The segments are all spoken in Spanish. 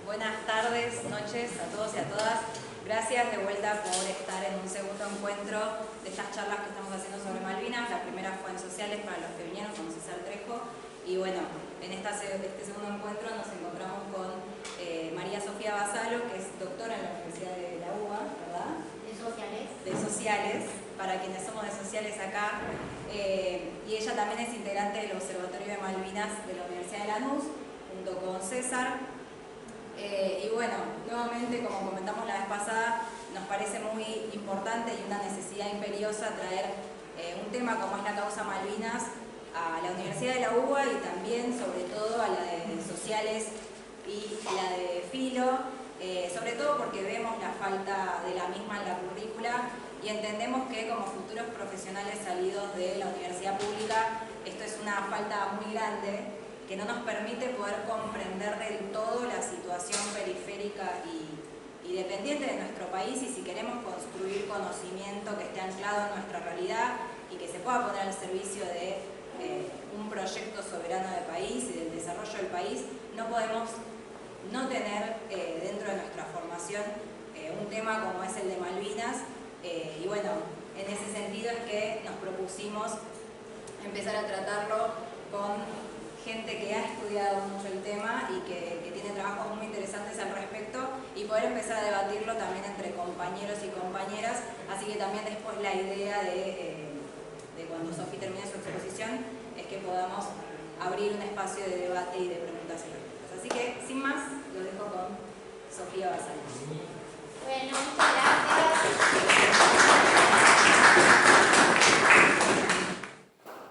Buenas tardes, noches a todos y a todas. Gracias de vuelta por estar en un segundo encuentro de estas charlas que estamos haciendo sobre Malvinas. La primera fue en sociales para los que vinieron con César Trejo. Y bueno, en este segundo encuentro nos encontramos con María Sofía Basalo, que es doctora en la Universidad de la UBA, ¿verdad? De sociales. De sociales, para quienes somos de sociales acá. Y ella también es integrante del Observatorio de Malvinas de la Universidad de Lanús, junto con César. Y bueno, nuevamente, como comentamos la vez pasada, nos parece muy importante y una necesidad imperiosa traer un tema como es la causa Malvinas a la Universidad de la UBA y también, sobre todo, a la de sociales y la de filo, sobre todo porque vemos la falta de la misma en la currícula y entendemos que como futuros profesionales salidos de la universidad pública, esto es una falta muy grande que no nos permite poder comprender del todo la situación periférica y dependiente de nuestro país, y si queremos construir conocimiento que esté anclado en nuestra realidad y que se pueda poner al servicio de un proyecto soberano de país y del desarrollo del país, no podemos no tener dentro de nuestra formación un tema como es el de Malvinas. Y bueno, en ese sentido es que nos propusimos empezar a tratarlo con gente que ha estudiado mucho el tema y que tiene trabajos muy interesantes al respecto, y poder empezar a debatirlo también entre compañeros y compañeras. Así que también después la idea de cuando Sofía termine su exposición es que podamos abrir un espacio de debate y de preguntas y respuestas. Así que, sin más, lo dejo con Sofía Basalo. Bueno, muchas gracias.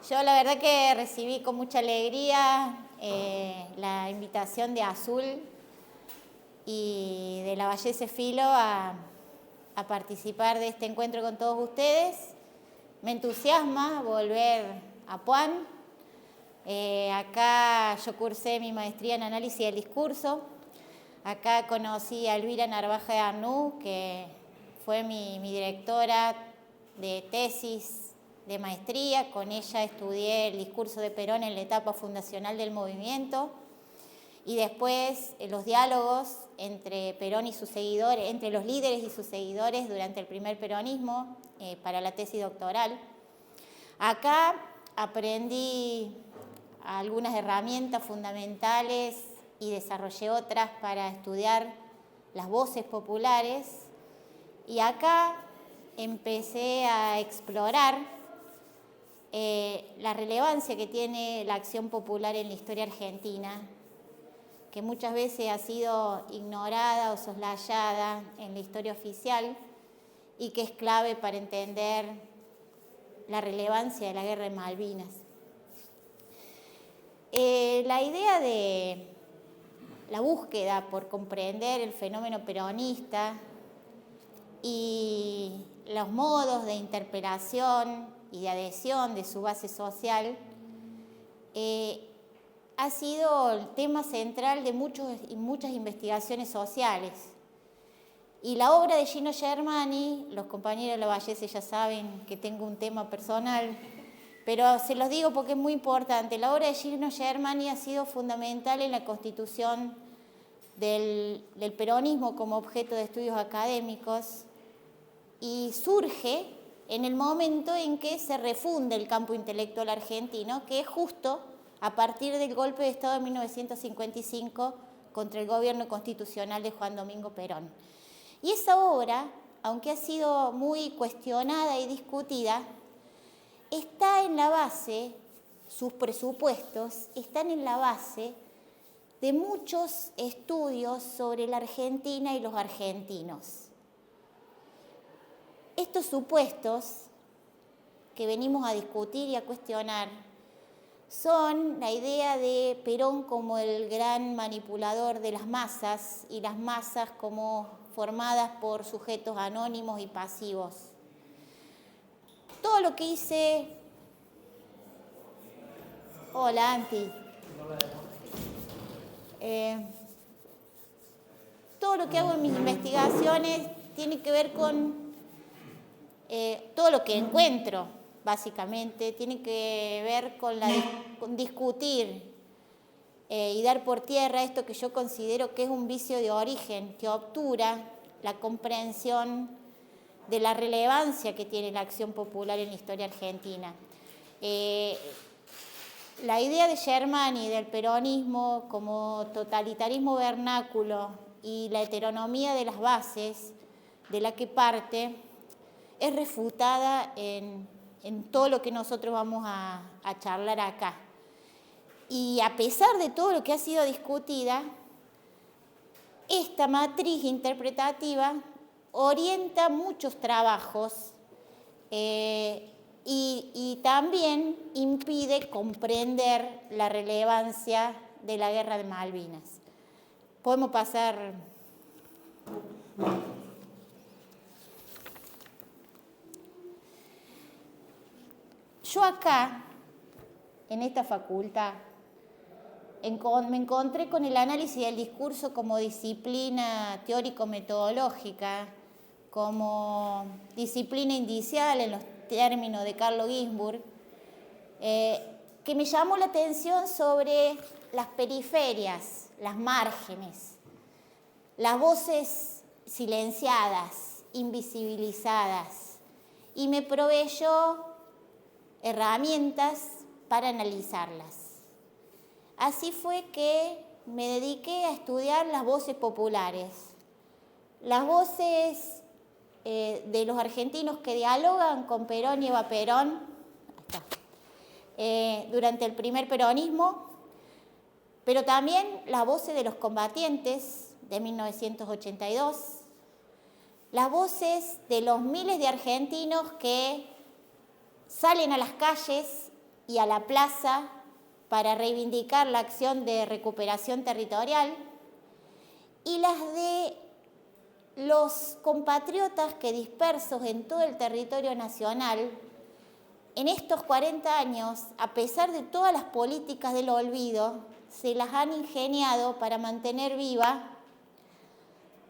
Yo la verdad que recibí con mucha alegría la invitación de Azul y de la Vallese Filo a participar de este encuentro con todos ustedes. Me entusiasma volver a Puan. Acá yo cursé mi maestría en análisis del discurso. Acá conocí a Elvira Narvaja de Arnú, que fue mi directora de tesis de maestría. Con ella estudié el discurso de Perón en la etapa fundacional del movimiento y después los diálogos entre Perón y sus seguidores, entre los líderes y sus seguidores durante el primer peronismo para la tesis doctoral. Acá aprendí algunas herramientas fundamentales y desarrollé otras para estudiar las voces populares, y acá empecé a explorar la relevancia que tiene la acción popular en la historia argentina, que muchas veces ha sido ignorada o soslayada en la historia oficial y que es clave para entender la relevancia de la guerra de Malvinas. La idea de la búsqueda por comprender el fenómeno peronista y los modos de interpelación y de adhesión de su base social ha sido el tema central de muchas investigaciones sociales. Y la obra de Gino Germani, los compañeros de la Vallese ya saben que tengo un tema personal, pero se los digo porque es muy importante. La obra de Gino Germani ha sido fundamental en la constitución del peronismo como objeto de estudios académicos, y surge en el momento en que se refunde el campo intelectual argentino, que es justo a partir del golpe de Estado de 1955 contra el gobierno constitucional de Juan Domingo Perón. Y esa obra, aunque ha sido muy cuestionada y discutida, está en la base, sus presupuestos están en la base de muchos estudios sobre la Argentina y los argentinos. Estos supuestos que venimos a discutir y a cuestionar son la idea de Perón como el gran manipulador de las masas, y las masas como formadas por sujetos anónimos y pasivos. Todo lo que hice... Hola, Anti. Todo lo que hago en mis investigaciones tiene que ver con todo lo que encuentro, básicamente, tiene que ver con discutir y dar por tierra esto que yo considero que es un vicio de origen, que obtura la comprensión de la relevancia que tiene la acción popular en la historia argentina. La idea de Germani del peronismo como totalitarismo vernáculo y la heteronomía de las bases de la que parte es refutada en todo lo que nosotros vamos a charlar acá. Y a pesar de todo lo que ha sido discutida, esta matriz interpretativa orienta muchos trabajos y también impide comprender la relevancia de la Guerra de Malvinas. Podemos pasar. Yo acá, en esta facultad, me encontré con el análisis del discurso como disciplina teórico-metodológica, como disciplina indicial en los términos de Carlo Ginzburg, que me llamó la atención sobre las periferias, las márgenes, las voces silenciadas, invisibilizadas, y me proveyó herramientas para analizarlas. Así fue que me dediqué a estudiar las voces populares, las voces de los argentinos que dialogan con Perón y Eva Perón durante el primer peronismo, pero también las voces de los combatientes de 1982, las voces de los miles de argentinos que salen a las calles y a la plaza para reivindicar la acción de recuperación territorial, y las de los compatriotas que dispersos en todo el territorio nacional, en estos 40 años, a pesar de todas las políticas del olvido, se las han ingeniado para mantener viva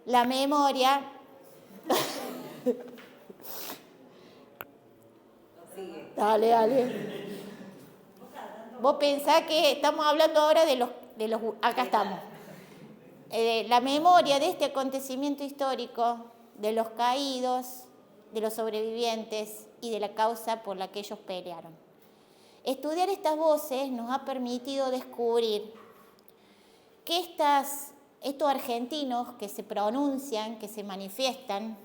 la memoria. Dale. Vos pensás que estamos hablando ahora de los acá estamos. La memoria de este acontecimiento histórico, de los caídos, de los sobrevivientes y de la causa por la que ellos pelearon. Estudiar estas voces nos ha permitido descubrir que estos argentinos que se pronuncian, que se manifiestan,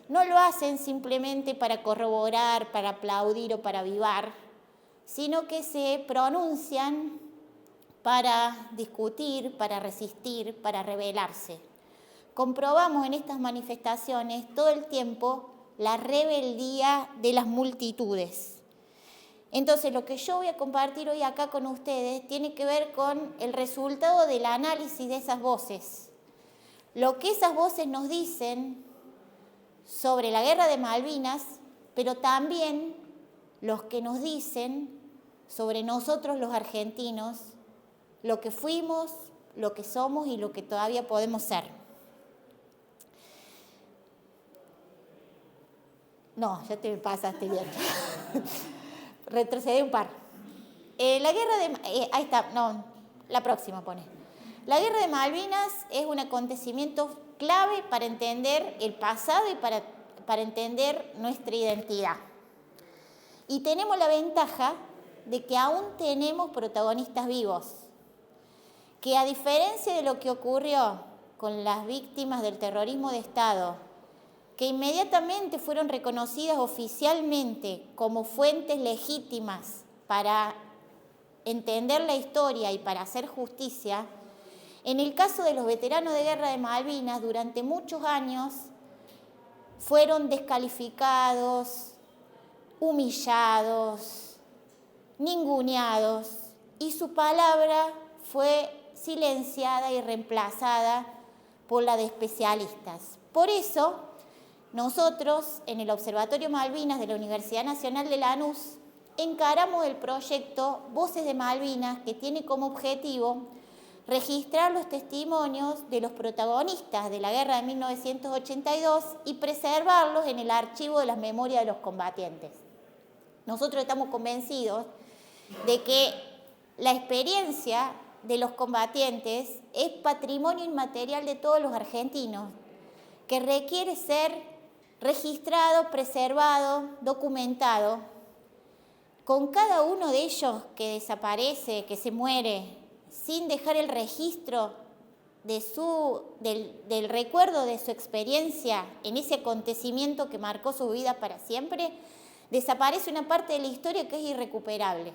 no lo hacen simplemente para corroborar, para aplaudir o para avivar, sino que se pronuncian para discutir, para resistir, para rebelarse. Comprobamos en estas manifestaciones todo el tiempo la rebeldía de las multitudes. Entonces, lo que yo voy a compartir hoy acá con ustedes tiene que ver con el resultado del análisis de esas voces. Lo que esas voces nos dicen sobre la Guerra de Malvinas, pero también los que nos dicen sobre nosotros los argentinos, lo que fuimos, lo que somos y lo que todavía podemos ser. No, ya te pasaste bien. Retrocedí un par. La guerra de... ahí está, no, la próxima pone. La Guerra de Malvinas es un acontecimiento clave para entender el pasado y para entender nuestra identidad. Y tenemos la ventaja de que aún tenemos protagonistas vivos, que a diferencia de lo que ocurrió con las víctimas del terrorismo de Estado, que inmediatamente fueron reconocidas oficialmente como fuentes legítimas para entender la historia y para hacer justicia, en el caso de los veteranos de Guerra de Malvinas, durante muchos años fueron descalificados, humillados, ninguneados, y su palabra fue silenciada y reemplazada por la de especialistas. Por eso, nosotros, en el Observatorio Malvinas de la Universidad Nacional de Lanús, encaramos el proyecto Voces de Malvinas, que tiene como objetivo registrar los testimonios de los protagonistas de la guerra de 1982 y preservarlos en el archivo de las memorias de los combatientes. Nosotros estamos convencidos de que la experiencia de los combatientes es patrimonio inmaterial de todos los argentinos, que requiere ser registrado, preservado, documentado. Con cada uno de ellos que desaparece, que se muere, sin dejar el registro del recuerdo de su experiencia en ese acontecimiento que marcó su vida para siempre, desaparece una parte de la historia que es irrecuperable.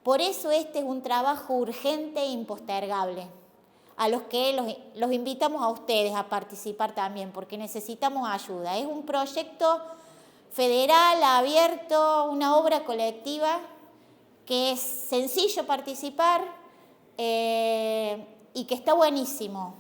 Por eso este es un trabajo urgente e impostergable, a los que los invitamos a ustedes a participar también, porque necesitamos ayuda. Es un proyecto federal, abierto, una obra colectiva, que es sencillo participar y que está buenísimo.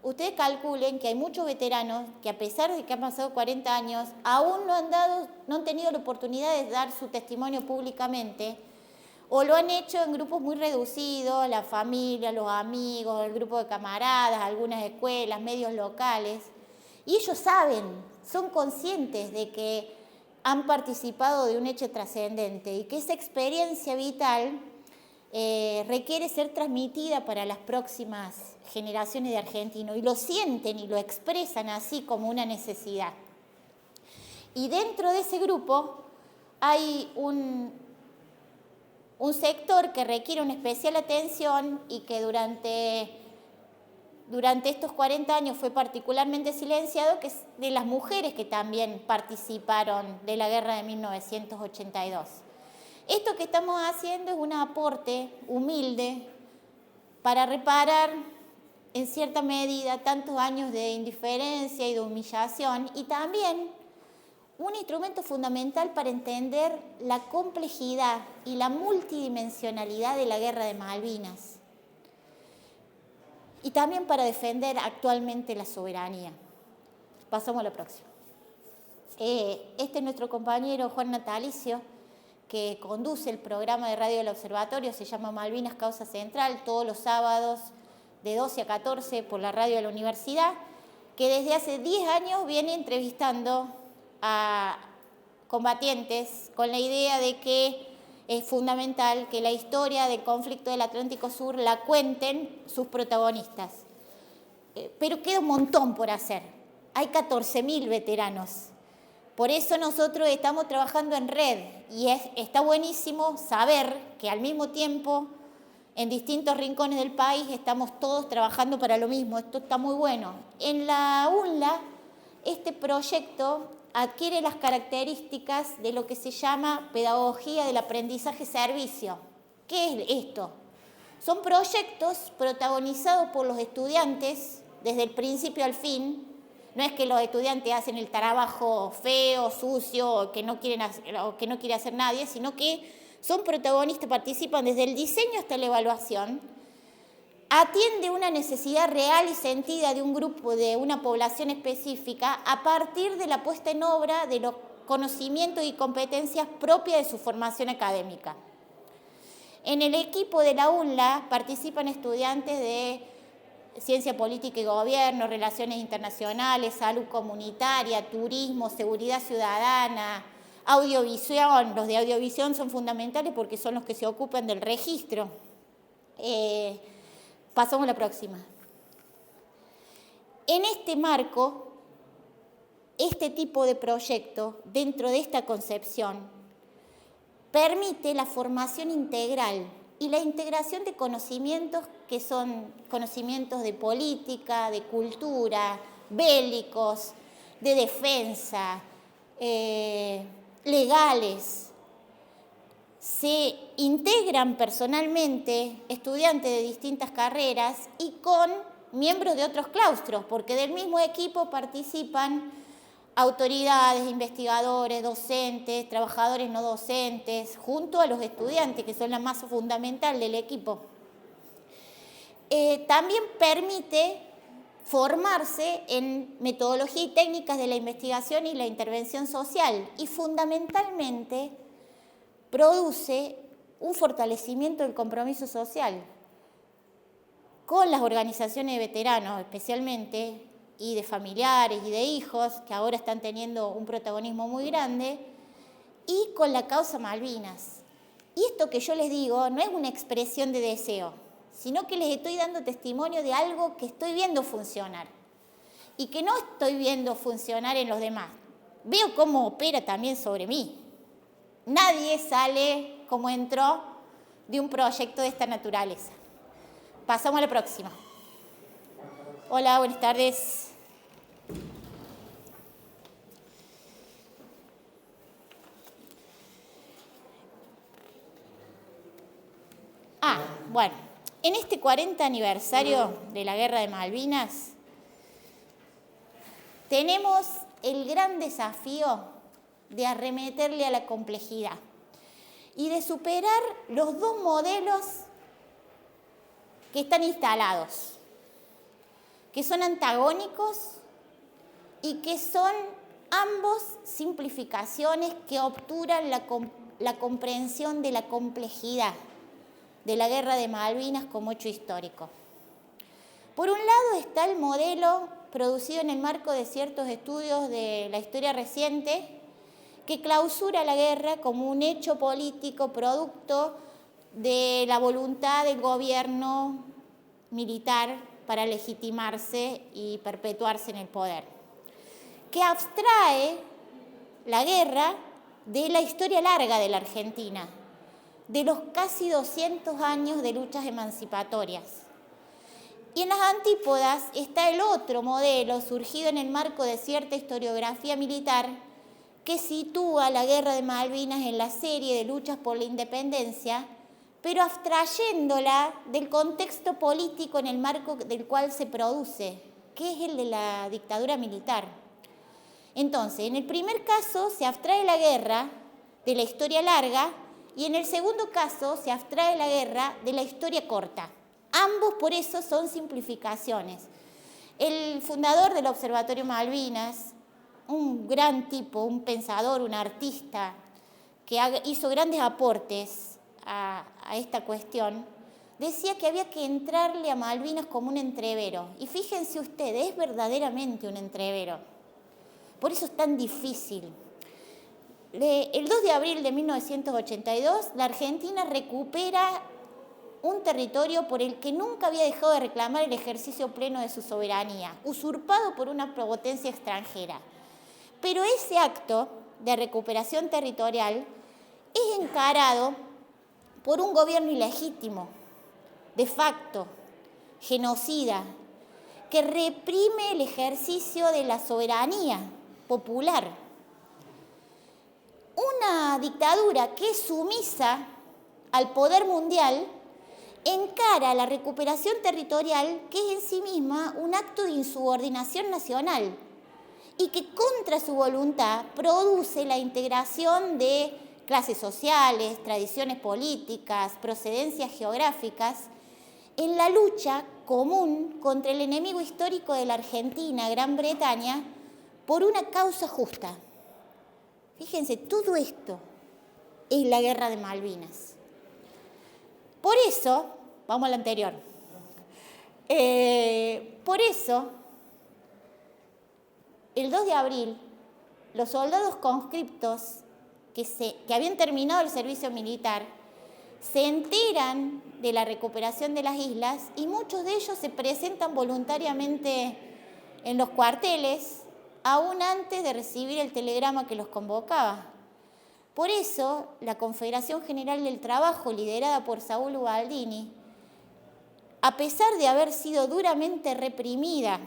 Ustedes calculen que hay muchos veteranos que, a pesar de que han pasado 40 años, aún no han tenido la oportunidad de dar su testimonio públicamente, o lo han hecho en grupos muy reducidos, la familia, los amigos, el grupo de camaradas, algunas escuelas, medios locales. Y ellos saben, son conscientes de que han participado de un hecho trascendente y que esa experiencia vital requiere ser transmitida para las próximas generaciones de argentinos, y lo sienten y lo expresan así como una necesidad. Y dentro de ese grupo hay un sector que requiere una especial atención y que durante estos 40 años fue particularmente silenciado, que es de las mujeres que también participaron de la guerra de 1982. Esto que estamos haciendo es un aporte humilde para reparar en cierta medida tantos años de indiferencia y de humillación, y también un instrumento fundamental para entender la complejidad y la multidimensionalidad de la guerra de Malvinas, y también para defender actualmente la soberanía. Pasamos a la próxima. Este es nuestro compañero Juan Natalicio, que conduce el programa de radio del observatorio, se llama Malvinas Causa Central, todos los sábados de 12 a 14 por la radio de la universidad, que desde hace 10 años viene entrevistando a combatientes con la idea de que es fundamental que la historia del conflicto del Atlántico Sur la cuenten sus protagonistas. Pero queda un montón por hacer. Hay 14.000 veteranos. Por eso nosotros estamos trabajando en red, y está buenísimo saber que al mismo tiempo en distintos rincones del país estamos todos trabajando para lo mismo. Esto está muy bueno. En la UNLA este proyecto adquiere las características de lo que se llama pedagogía del aprendizaje-servicio. ¿Qué es esto? Son proyectos protagonizados por los estudiantes desde el principio al fin. No es que los estudiantes hacen el trabajo feo, sucio, o que no quiere hacer nadie, sino que son protagonistas, participan desde el diseño hasta la evaluación, atiende una necesidad real y sentida de un grupo, de una población específica, a partir de la puesta en obra de los conocimientos y competencias propias de su formación académica. En el equipo de la UNLA participan estudiantes de Ciencia Política y Gobierno, Relaciones Internacionales, Salud Comunitaria, Turismo, Seguridad Ciudadana, Audiovisión. Los de Audiovisión son fundamentales porque son los que se ocupan del registro. Pasamos a la próxima. En este marco, este tipo de proyecto, dentro de esta concepción, permite la formación integral y la integración de conocimientos que son conocimientos de política, de cultura, bélicos, de defensa, legales. Se integran personalmente estudiantes de distintas carreras y con miembros de otros claustros, porque del mismo equipo participan autoridades, investigadores, docentes, trabajadores no docentes, junto a los estudiantes, que son la masa fundamental del equipo. También permite formarse en metodología y técnicas de la investigación y la intervención social, y fundamentalmente produce un fortalecimiento del compromiso social con las organizaciones de veteranos especialmente, y de familiares y de hijos, que ahora están teniendo un protagonismo muy grande, y con la causa Malvinas. Y esto que yo les digo no es una expresión de deseo, sino que les estoy dando testimonio de algo que estoy viendo funcionar y que no estoy viendo funcionar en los demás. Veo cómo opera también sobre mí. Nadie sale como entró de un proyecto de esta naturaleza. Pasamos a la próxima. Hola, buenas tardes. Bueno, en este 40 aniversario de la Guerra de Malvinas, tenemos el gran desafío de arremeterle a la complejidad y de superar los dos modelos que están instalados, que son antagónicos y que son ambos simplificaciones que obturan la comprensión de la complejidad de la Guerra de Malvinas como hecho histórico. Por un lado está el modelo producido en el marco de ciertos estudios de la historia reciente que clausura la guerra como un hecho político producto de la voluntad del gobierno militar para legitimarse y perpetuarse en el poder, que abstrae la guerra de la historia larga de la Argentina, de los casi 200 años de luchas emancipatorias. Y en las antípodas está el otro modelo surgido en el marco de cierta historiografía militar que sitúa la Guerra de Malvinas en la serie de luchas por la independencia, pero abstrayéndola del contexto político en el marco del cual se produce, que es el de la dictadura militar. Entonces, en el primer caso se abstrae la guerra de la historia larga y en el segundo caso se abstrae la guerra de la historia corta. Ambos por eso son simplificaciones. El fundador del Observatorio Malvinas, un gran tipo, un pensador, un artista, que hizo grandes aportes a esta cuestión, decía que había que entrarle a Malvinas como un entrevero. Y fíjense ustedes, es verdaderamente un entrevero. Por eso es tan difícil. El 2 de abril de 1982, la Argentina recupera un territorio por el que nunca había dejado de reclamar el ejercicio pleno de su soberanía, usurpado por una potencia extranjera. Pero ese acto de recuperación territorial es encarado por un gobierno ilegítimo, de facto, genocida, que reprime el ejercicio de la soberanía popular. Una dictadura que es sumisa al poder mundial encara la recuperación territorial, que es en sí misma un acto de insubordinación nacional y que contra su voluntad produce la integración de clases sociales, tradiciones políticas, procedencias geográficas, en la lucha común contra el enemigo histórico de la Argentina, Gran Bretaña, por una causa justa. Fíjense, todo esto es la Guerra de Malvinas. Por eso, vamos a la anterior, por eso, el 2 de abril, los soldados conscriptos que habían terminado el servicio militar se enteran de la recuperación de las islas y muchos de ellos se presentan voluntariamente en los cuarteles aún antes de recibir el telegrama que los convocaba. Por eso, la Confederación General del Trabajo, liderada por Saúl Ubaldini, a pesar de haber sido duramente reprimida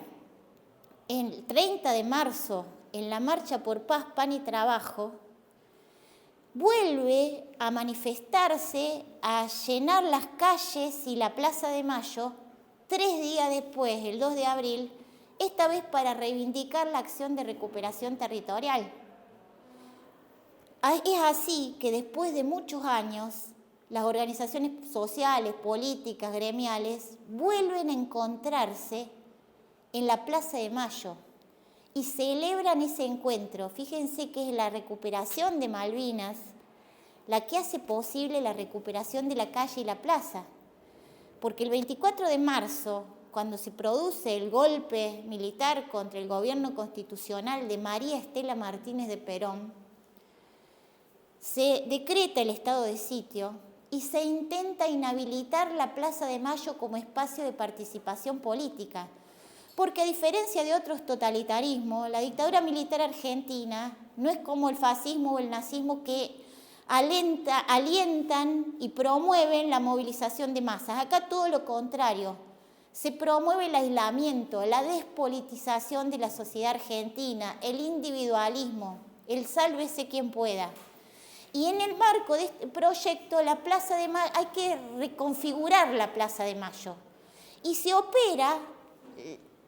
el 30 de marzo en la Marcha por Paz, Pan y Trabajo, vuelve a manifestarse, a llenar las calles y la Plaza de Mayo 3 días después, el 2 de abril, esta vez para reivindicar la acción de recuperación territorial. Es así que después de muchos años, las organizaciones sociales, políticas, gremiales, vuelven a encontrarse en la Plaza de Mayo y celebran ese encuentro. Fíjense que es la recuperación de Malvinas la que hace posible la recuperación de la calle y la plaza. Porque el 24 de marzo, cuando se produce el golpe militar contra el gobierno constitucional de María Estela Martínez de Perón, se decreta el estado de sitio y se intenta inhabilitar la Plaza de Mayo como espacio de participación política. Porque a diferencia de otros totalitarismos, la dictadura militar argentina no es como el fascismo o el nazismo que alientan y promueven la movilización de masas. Acá todo lo contrario, se promueve el aislamiento, la despolitización de la sociedad argentina, el individualismo, el sálvese quien pueda. Y en el marco de este proyecto, la Plaza de Mayo, hay que reconfigurar la Plaza de Mayo. Y se opera,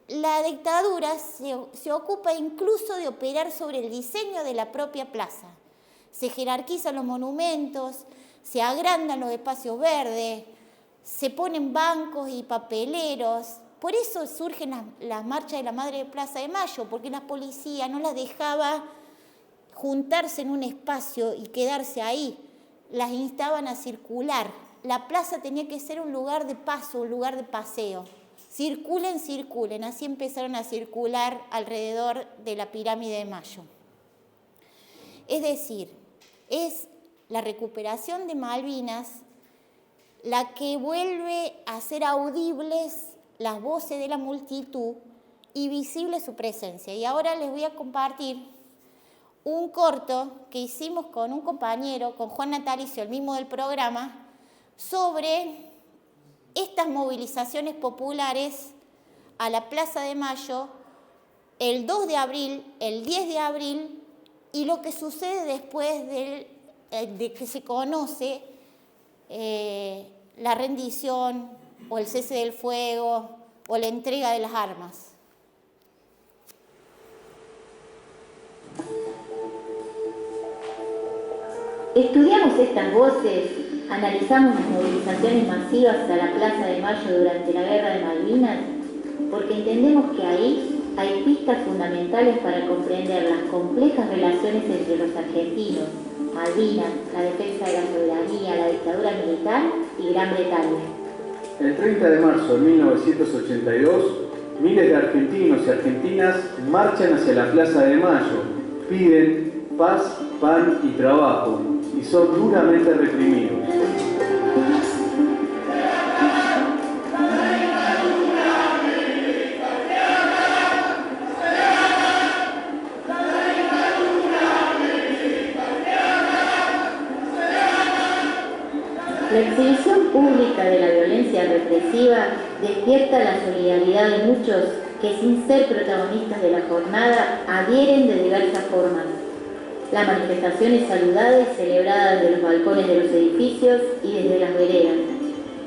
la dictadura se ocupa incluso de operar sobre el diseño de la propia plaza. Se jerarquizan los monumentos, se agrandan los espacios verdes, se ponen bancos y papeleros. Por eso surgen las marchas de la Madre de Plaza de Mayo, porque la policía no las dejaba juntarse en un espacio y quedarse ahí. Las instaban a circular. La plaza tenía que ser un lugar de paso, un lugar de paseo. Circulen, circulen. Así empezaron a circular alrededor de la pirámide de Mayo. Es decir, es la recuperación de Malvinas la que vuelve a hacer audibles las voces de la multitud y visible su presencia. Y ahora les voy a compartir un corto que hicimos con un compañero, con Juan Natalicio, el mismo del programa, sobre estas movilizaciones populares a la Plaza de Mayo el 2 de abril, el 10 de abril, y lo que sucede después de que se conoce la rendición o el cese del fuego o la entrega de las armas. Estudiamos estas voces, analizamos las movilizaciones masivas a la Plaza de Mayo durante la Guerra de Malvinas, porque entendemos que ahí hay pistas fundamentales para comprender las complejas relaciones entre los argentinos, Malvinas, la defensa de la soberanía, la dictadura militar y Gran Bretaña. El 30 de marzo de 1982, miles de argentinos y argentinas marchan hacia la Plaza de Mayo, piden paz, pan y trabajo, y son duramente reprimidos. La exhibición pública de la violencia represiva despierta la solidaridad de muchos que, sin ser protagonistas de la jornada, adhieren de diversas formas. La manifestación es saludada y celebrada desde los balcones de los edificios y desde las veredas,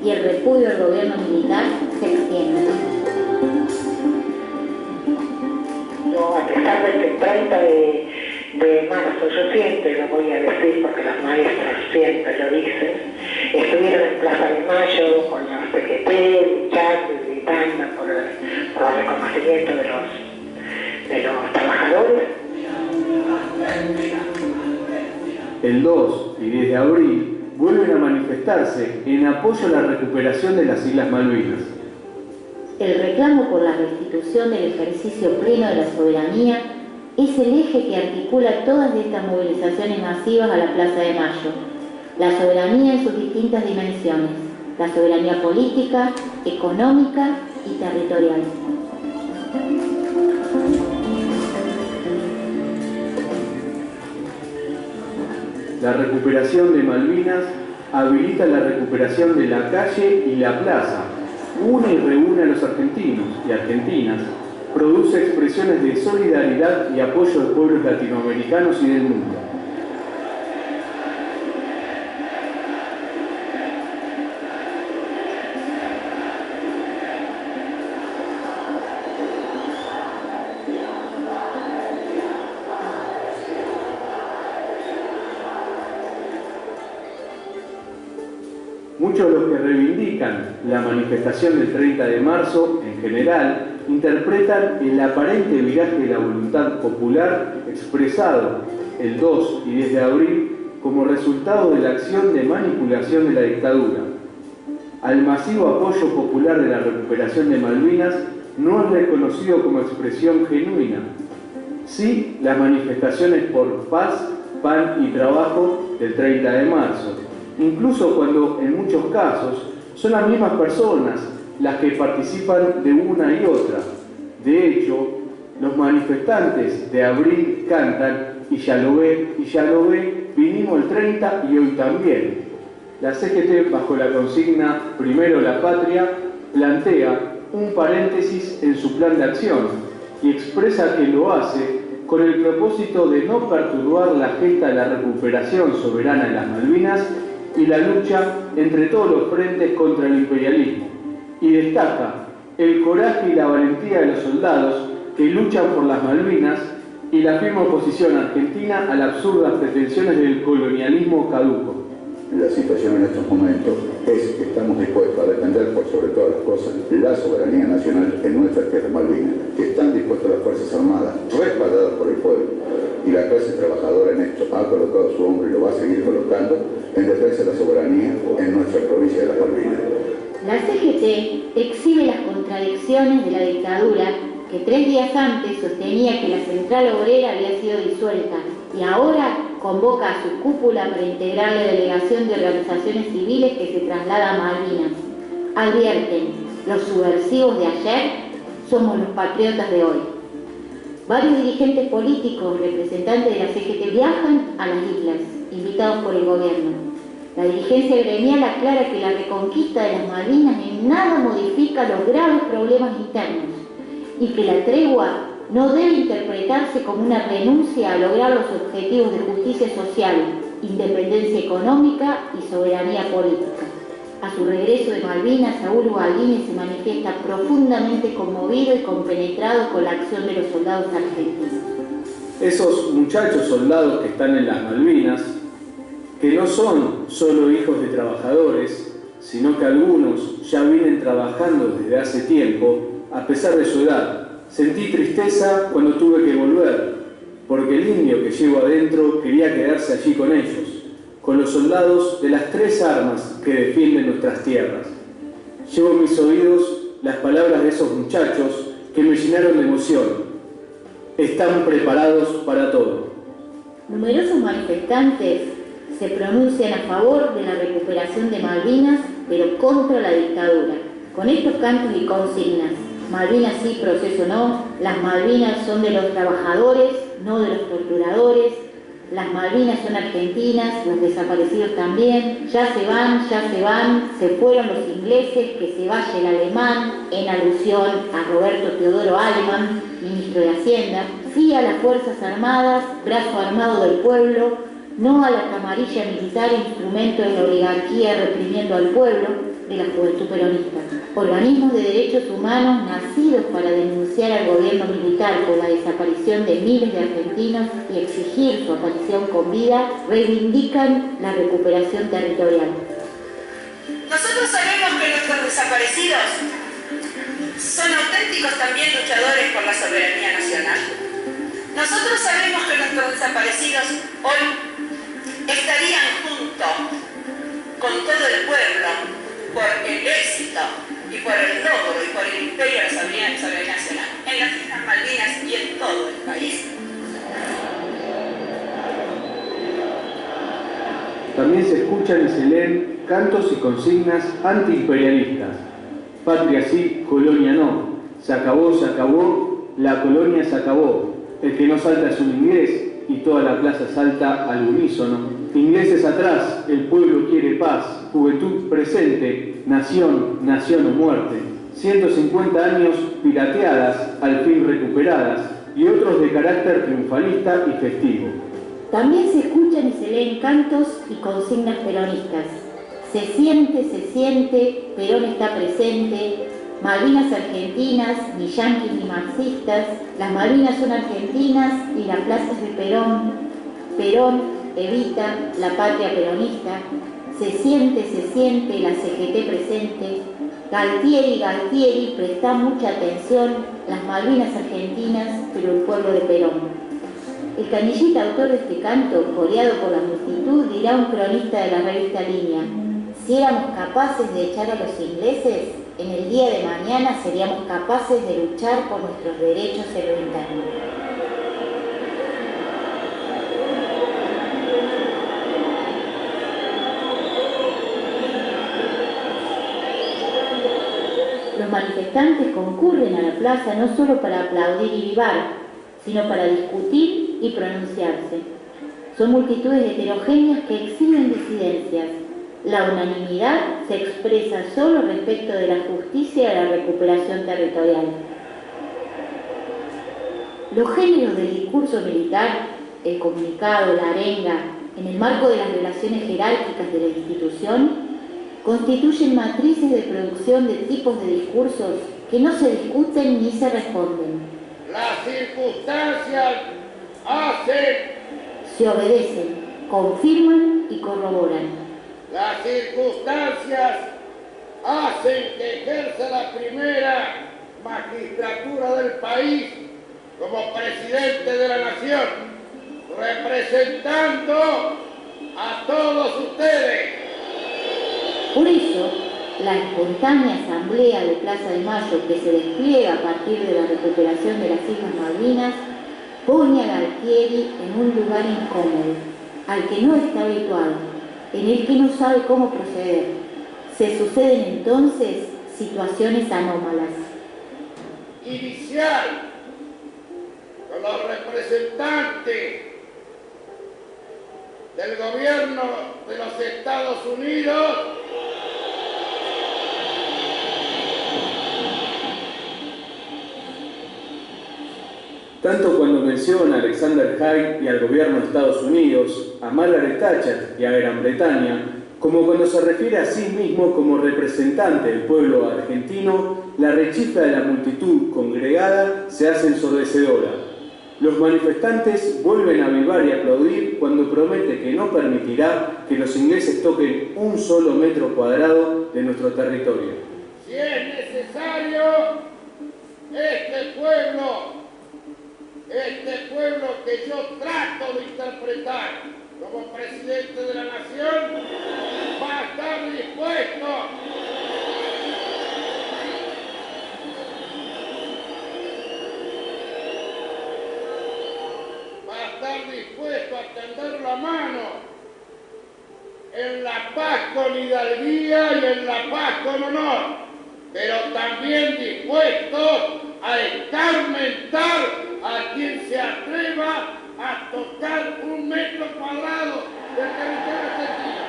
y el repudio al gobierno militar se extiende. Yo, a pesar de que el 30 de marzo, yo siempre lo voy a decir porque los maestros siempre lo dicen, estuvieron en Plaza de Mayo con los PGT, luchando y gritando por el reconocimiento de los trabajadores. El 2 y 10 de abril vuelven a manifestarse en apoyo a la recuperación de las Islas Malvinas. El reclamo por la restitución del ejercicio pleno de la soberanía es el eje que articula todas estas movilizaciones masivas a la Plaza de Mayo. La soberanía en sus distintas dimensiones, la soberanía política, económica y territorial. La recuperación de Malvinas habilita la recuperación de la calle y la plaza, une y reúne a los argentinos y argentinas, produce expresiones de solidaridad y apoyo de pueblos latinoamericanos y del mundo. Muchos de los que reivindican la manifestación del 30 de marzo, en general, interpretan el aparente viraje de la voluntad popular expresado el 2 y 10 de abril como resultado de la acción de manipulación de la dictadura. Al masivo apoyo popular de la recuperación de Malvinas no es reconocido como expresión genuina. Sí, las manifestaciones por paz, pan y trabajo del 30 de marzo, incluso cuando en muchos casos son las mismas personas las que participan de una y otra. De hecho, los manifestantes de abril cantan y ya lo ve, vinimos el 30 y hoy también. La CGT, bajo la consigna Primero la Patria, plantea un paréntesis en su plan de acción y expresa que lo hace con el propósito de no perturbar la gesta de la recuperación soberana de las Malvinas y la lucha entre todos los frentes contra el imperialismo. Y destaca el coraje y la valentía de los soldados que luchan por las Malvinas y la firme oposición argentina a las absurdas pretensiones del colonialismo caduco. La situación en estos momentos es que estamos dispuestos a defender por sobre todas las cosas la soberanía nacional en nuestras tierras malvinas, que están dispuestas las Fuerzas Armadas, respaldadas por el pueblo, y la clase trabajadora en esto ha colocado su hombro y lo va a seguir colocando en defensa de la soberanía en nuestra provincia de las Malvinas. La CGT exhibe las contradicciones de la dictadura que 3 días antes sostenía que la Central Obrera había sido disuelta y ahora convoca a su cúpula para integrar la delegación de organizaciones civiles que se traslada a Malvinas. Advierten, los subversivos de ayer somos los patriotas de hoy. Varios dirigentes políticos, representantes de la CGT, viajan a las islas, invitados por el gobierno. La dirigencia gremial aclara que la reconquista de las Malvinas en nada modifica los graves problemas internos y que la tregua no debe interpretarse como una renuncia a lograr los objetivos de justicia social, independencia económica y soberanía política. A su regreso de Malvinas, Saúl Gualdini se manifiesta profundamente conmovido y compenetrado con la acción de los soldados argentinos. Esos muchachos soldados que están en las Malvinas, que no son solo hijos de trabajadores, sino que algunos ya vienen trabajando desde hace tiempo, a pesar de su edad. Sentí tristeza cuando tuve que volver, porque el indio que llevo adentro quería quedarse allí con ellos, con los soldados de las 3 armas que defienden nuestras tierras. Llevo en mis oídos las palabras de esos muchachos que me llenaron de emoción. Están preparados para todo. Numerosos manifestantes se pronuncian a favor de la recuperación de Malvinas, pero contra la dictadura, con estos cantos y consignas. Malvinas sí, proceso no. Las Malvinas son de los trabajadores, no de los torturadores. Las Malvinas son argentinas, los desaparecidos también. Ya se van, se fueron los ingleses, que se vaya el alemán, en alusión a Roberto Teodoro Alemán, ministro de Hacienda. Sí a las Fuerzas Armadas, brazo armado del pueblo, no a la camarilla militar, instrumento de la oligarquía reprimiendo al pueblo, de la juventud peronista. Organismos de derechos humanos nacidos para denunciar al gobierno militar por la desaparición de miles de argentinos y exigir su aparición con vida, reivindican la recuperación territorial. Nosotros sabemos que nuestros desaparecidos son auténticos también luchadores por la soberanía nacional. Nosotros sabemos que nuestros desaparecidos hoy estarían junto con todo el pueblo por el éxito y por el logro y por el imperio de la soberanía nacional en las Islas Malvinas y en todo el país. También se escuchan y se leen cantos y consignas antiimperialistas. Patria sí, colonia no. Se acabó, la colonia se acabó. El que no salta es un inglés y toda la plaza salta al unísono. Ingleses atrás, el pueblo quiere paz. Juventud presente, nación o muerte. 150 años pirateadas, al fin recuperadas, y otros de carácter triunfalista y festivo. También se escuchan y se leen cantos y consignas peronistas. Se siente, Perón está presente, Malvinas argentinas, ni yanquis ni marxistas, las Malvinas son argentinas y la plaza es de Perón. Perón, Evita, la patria peronista. Se siente, la CGT presente. Galtieri, presta mucha atención, las Malvinas argentinas, pero el pueblo de Perón. El canillita autor de este canto, coreado por la multitud, dirá un cronista de la revista Línea: si éramos capaces de echar a los ingleses, en el día de mañana seríamos capaces de luchar por nuestros derechos en lo interno. Los manifestantes concurren a la plaza no solo para aplaudir y vivar, sino para discutir y pronunciarse. Son multitudes heterogéneas que exhiben disidencias. La unanimidad se expresa solo respecto de la justicia y la recuperación territorial. Los géneros del discurso militar, el comunicado, la arenga, en el marco de las relaciones jerárquicas de la institución, constituyen matrices de producción de tipos de discursos que no se discuten ni se responden. Las circunstancias hacen, se obedecen, confirman y corroboran. Las circunstancias hacen que ejerza la primera magistratura del país como presidente de la nación, representando a todos ustedes. Por eso, la espontánea asamblea de Plaza de Mayo que se despliega a partir de la recuperación de las Islas Malvinas pone a Galtieri en un lugar incómodo, al que no está habituado, en el que no sabe cómo proceder. Se suceden entonces situaciones anómalas. Inicial con los representantes del gobierno de los Estados Unidos tanto cuando menciona a Alexander Haig y al gobierno de Estados Unidos, a Margaret Thatcher y a Gran Bretaña, como cuando se refiere a sí mismo como representante del pueblo argentino, la rechifla de la multitud congregada se hace ensordecedora. Los manifestantes vuelven a avivar y aplaudir cuando promete que no permitirá que los ingleses toquen un solo metro cuadrado de nuestro territorio. Si es necesario, este pueblo que yo trato de interpretar como presidente de la nación, va a estar dispuesto a tender la mano en la paz con hidalguía y en la paz con honor, pero también dispuesto a escarmentar a quien se atreva a tocar un metro cuadrado del territorio argentino.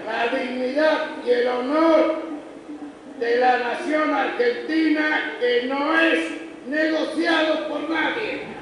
La dignidad y el honor de la nación argentina que no es negociado por nadie.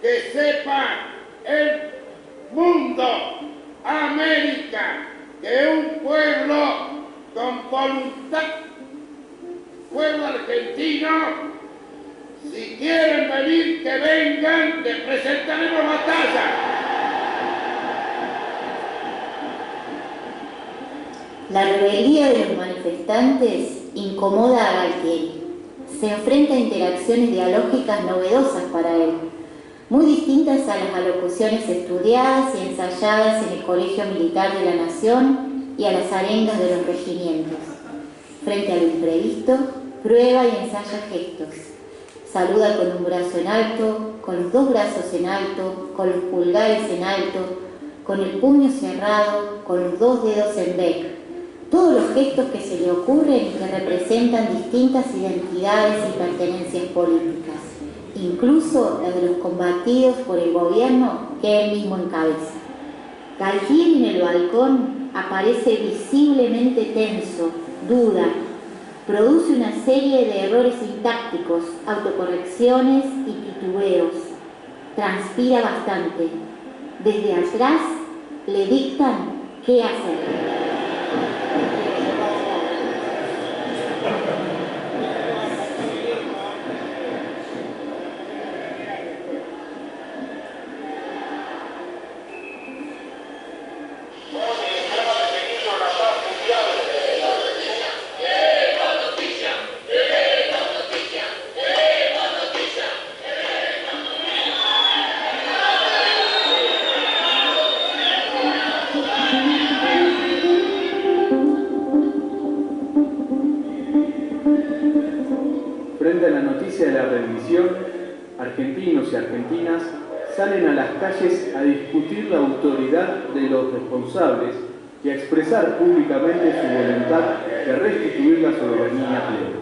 Que sepa el mundo, América, que un pueblo con voluntad, pueblo argentino, si quieren venir, que vengan, les presentaremos batalla. La rebeldía de los manifestantes incomoda a Galtieri. Se enfrenta a interacciones dialógicas novedosas para él, muy distintas a las alocuciones estudiadas y ensayadas en el Colegio Militar de la Nación y a las arengas de los regimientos. Frente a lo imprevisto, prueba y ensaya gestos. Saluda con un brazo en alto, con los dos brazos en alto, con los pulgares en alto, con el puño cerrado, con los dos dedos en bec. Todos los gestos que se le ocurren y que representan distintas identidades y pertenencias políticas, incluso la de los combatidos por el gobierno que él mismo encabeza. Galtieri en el balcón aparece visiblemente tenso, duda, produce una serie de errores sintácticos, autocorrecciones y titubeos. transpira bastante. Desde atrás le dictan qué hacer. Frente a la noticia de la rendición, argentinos y argentinas salen a las calles a discutir la autoridad de los responsables y a expresar públicamente su voluntad de restituir la soberanía plena.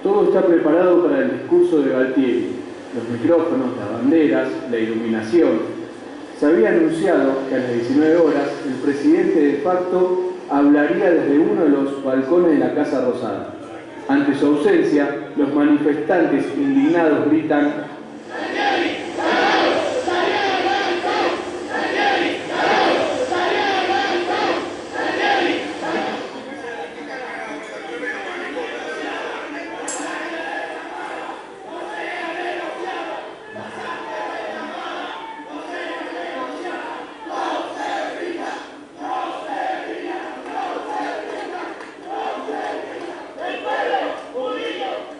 Todo está preparado para el discurso de Galtieri. Los micrófonos, las banderas, la iluminación. Se había anunciado que a las 19 horas el presidente de facto hablaría desde uno de los balcones de la Casa Rosada. Ante su ausencia, los manifestantes indignados gritan: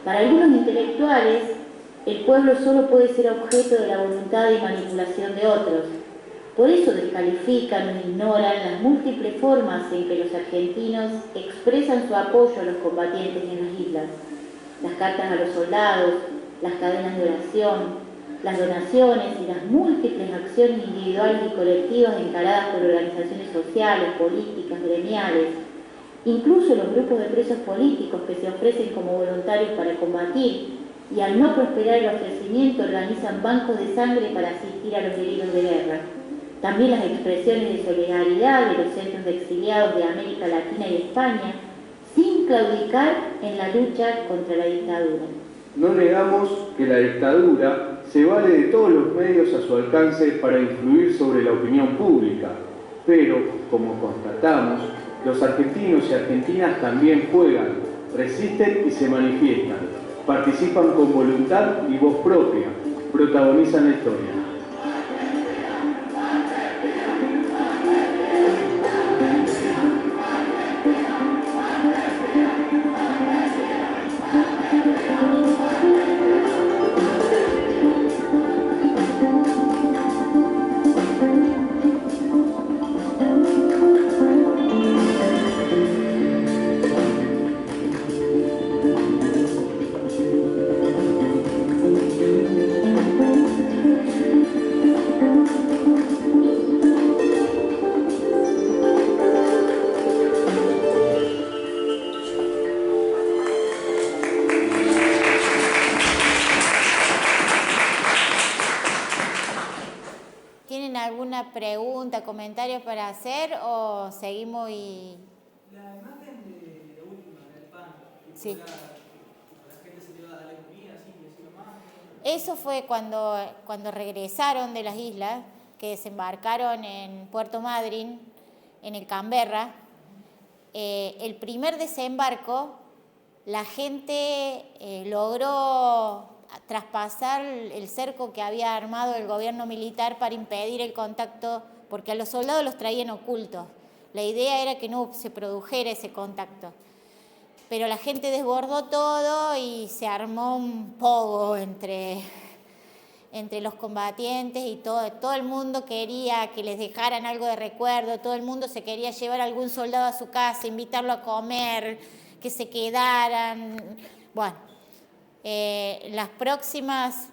Para algunos intelectuales, el pueblo solo puede ser objeto de la voluntad y manipulación de otros. Por eso descalifican o ignoran las múltiples formas en que los argentinos expresan su apoyo a los combatientes en las islas. Las cartas a los soldados, las cadenas de oración, las donaciones y las múltiples acciones individuales y colectivas encaradas por organizaciones sociales, políticas, gremiales. Incluso los grupos de presos políticos que se ofrecen como voluntarios para combatir y al no prosperar el ofrecimiento organizan bancos de sangre para asistir a los heridos de guerra. También las expresiones de solidaridad de los centros de exiliados de América Latina y España, sin claudicar en la lucha contra la dictadura. No negamos que la dictadura se vale de todos los medios a su alcance para influir sobre la opinión pública, pero, como constatamos, los argentinos y argentinas también juegan, resisten y se manifiestan, participan con voluntad y voz propia, protagonizan la historia. ¿Alguna pregunta, comentarios para hacer o seguimos y...? La imagen de la última, del pan, sí. La gente se le iba a darle comida, así, y así nomás. Eso fue cuando regresaron de las islas, que desembarcaron en Puerto Madryn, en el Canberra. El primer desembarco, la gente logró traspasar el cerco que había armado el gobierno militar para impedir el contacto, porque a los soldados los traían ocultos. La idea era que no se produjera ese contacto. pero la gente desbordó todo y se armó un pogo entre los combatientes y todo el mundo quería que les dejaran algo de recuerdo, todo el mundo se quería llevar a algún soldado a su casa, invitarlo a comer, que se quedaran. Bueno, las próximas,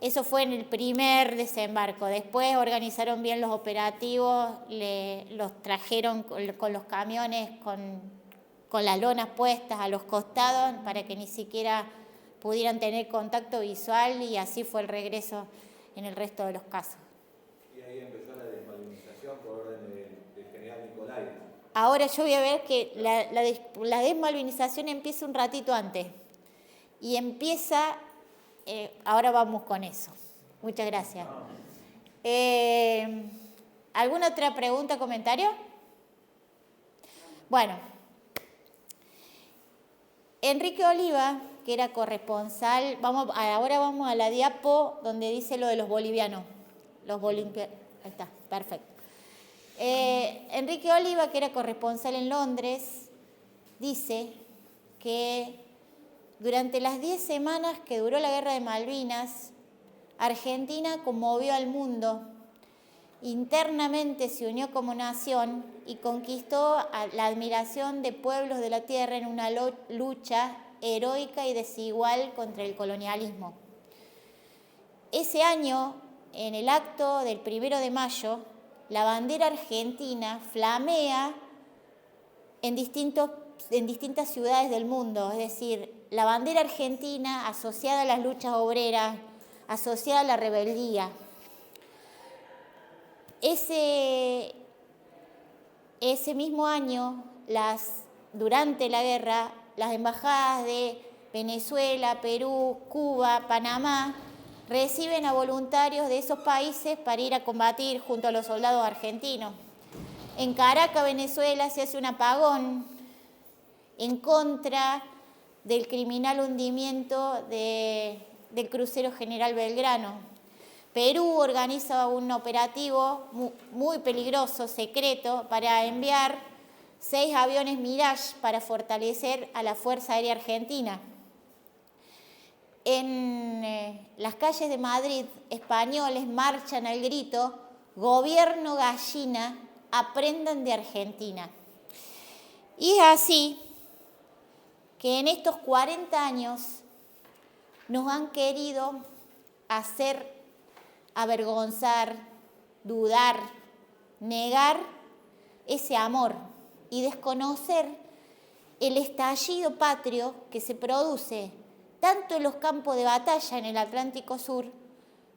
eso fue en el primer desembarco, después organizaron bien los operativos, los trajeron con los camiones, con las lonas puestas a los costados para que ni siquiera pudieran tener contacto visual, y así fue el regreso en el resto de los casos. Y ahí empezó la desmalvinización por orden del general Nicolai. Ahora yo voy a ver que la desmalvinización empieza un ratito antes, y empieza, ahora vamos con eso. Muchas gracias. ¿Alguna otra pregunta o comentario? Bueno, Enrique Oliva, que era corresponsal, ahora vamos a la diapo donde dice lo de los bolivianos. Ahí está, perfecto. Enrique Oliva, que era corresponsal en Londres, dice que durante las 10 semanas que duró la Guerra de Malvinas, Argentina conmovió al mundo, internamente se unió como nación y conquistó la admiración de pueblos de la tierra en una lucha heroica y desigual contra el colonialismo. Ese año, en el acto del 1 de mayo, la bandera argentina flamea en distintas ciudades del mundo, es decir, la bandera argentina asociada a las luchas obreras, asociada a la rebeldía. Ese mismo año, durante la guerra, las embajadas de Venezuela, Perú, Cuba, Panamá reciben a voluntarios de esos países para ir a combatir junto a los soldados argentinos. En Caracas, Venezuela, se hace un apagón en contra del criminal hundimiento del crucero General Belgrano. Perú organiza un operativo muy peligroso, secreto, para enviar 6 aviones Mirage para fortalecer a la Fuerza Aérea Argentina. En las calles de Madrid, españoles marchan al grito: "Gobierno gallina, aprendan de Argentina". Y es así que en estos 40 años nos han querido hacer avergonzar, dudar, negar ese amor y desconocer el estallido patrio que se produce tanto en los campos de batalla en el Atlántico Sur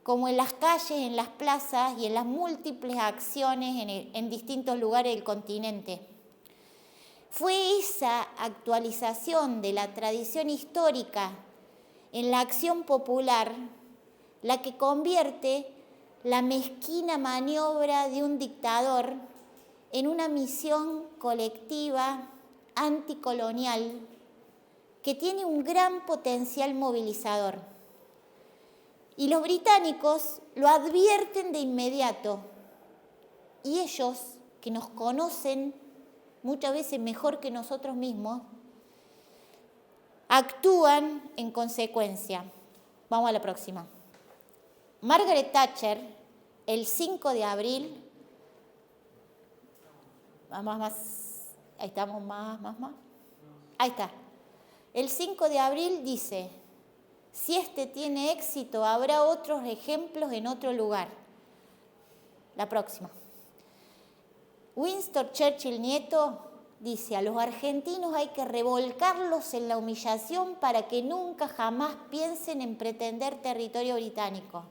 como en las calles, en las plazas y en las múltiples acciones en distintos lugares del continente. Fue esa actualización de la tradición histórica en la acción popular la que convierte la mezquina maniobra de un dictador en una misión colectiva anticolonial que tiene un gran potencial movilizador. Y los británicos lo advierten de inmediato, y ellos, que nos conocen muchas veces mejor que nosotros mismos, actúan en consecuencia. Vamos a la próxima. Margaret Thatcher, el 5 de abril, ahí estamos, ahí está. El 5 de abril dice: "Si este tiene éxito, habrá otros ejemplos en otro lugar". La próxima. Winston Churchill nieto dice: "A los argentinos hay que revolcarlos en la humillación para que nunca jamás piensen en pretender territorio británico".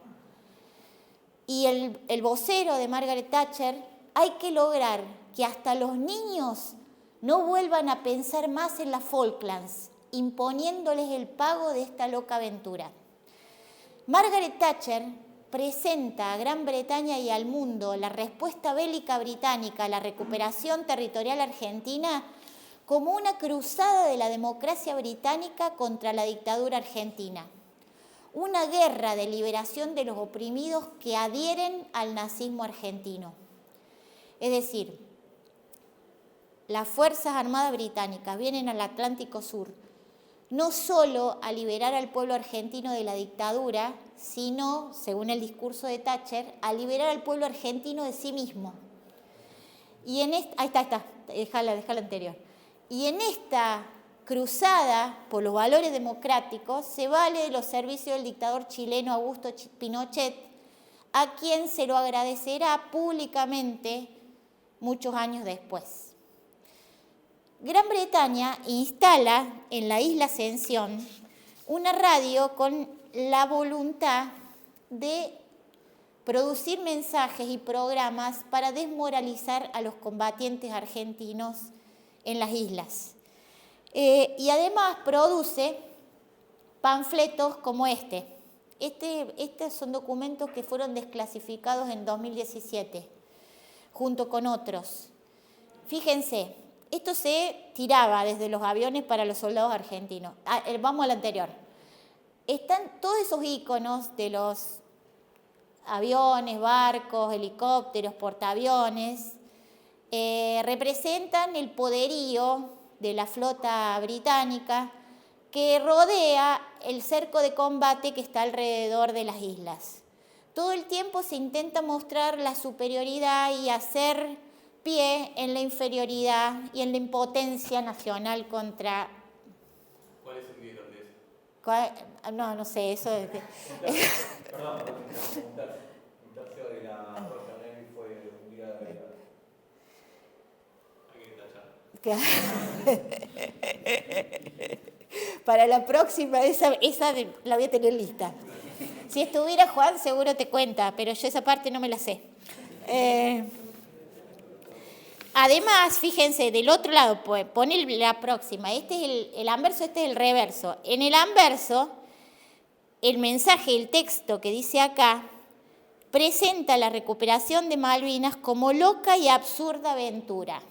Y el vocero de Margaret Thatcher: "Hay que lograr que hasta los niños no vuelvan a pensar más en las Falklands, imponiéndoles el pago de esta loca aventura". Margaret Thatcher presenta a Gran Bretaña y al mundo la respuesta bélica británica a la recuperación territorial argentina como una cruzada de la democracia británica contra la dictadura argentina, una guerra de liberación de los oprimidos que adhieren al nazismo argentino. Es decir, las Fuerzas Armadas Británicas vienen al Atlántico Sur, no solo a liberar al pueblo argentino de la dictadura, sino, según el discurso de Thatcher, a liberar al pueblo argentino de sí mismo. Y en ahí está, déjala anterior. Y en esta cruzada por los valores democráticos se vale de los servicios del dictador chileno Augusto Pinochet, a quien se lo agradecerá públicamente muchos años después. Gran Bretaña instala en la isla Ascensión una radio con la voluntad de producir mensajes y programas para desmoralizar a los combatientes argentinos en las islas. Y además produce panfletos como este. Estos son documentos que fueron desclasificados en 2017, junto con otros. Fíjense, esto se tiraba desde los aviones para los soldados argentinos. Vamos al anterior. Están todos esos íconos de los aviones, barcos, helicópteros, portaaviones, representan el poderío de la flota británica que rodea el cerco de combate que está alrededor de las islas. Todo el tiempo se intenta mostrar la superioridad y hacer pie en la inferioridad y en la impotencia nacional contra... ¿Cuál es el líder de eso? No sé, eso es... Perdón, un tercio de la Royal Navy fue un día de la... Hay que tachar. Para la próxima, esa la voy a tener lista. Si estuviera Juan, seguro te cuenta, pero yo esa parte no me la sé. Además, fíjense, del otro lado, pone la próxima. Este es el anverso, este es el reverso. En el anverso, el mensaje, el texto que dice acá, presenta la recuperación de Malvinas como loca y absurda aventura.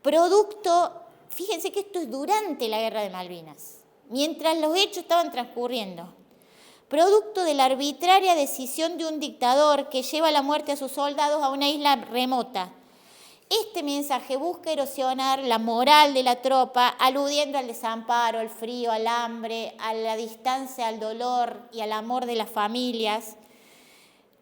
Producto, fíjense que esto es durante la Guerra de Malvinas, mientras los hechos estaban transcurriendo. Producto de la arbitraria decisión de un dictador que lleva la muerte a sus soldados a una isla remota. Este mensaje busca erosionar la moral de la tropa, aludiendo al desamparo, al frío, al hambre, a la distancia, al dolor y al amor de las familias.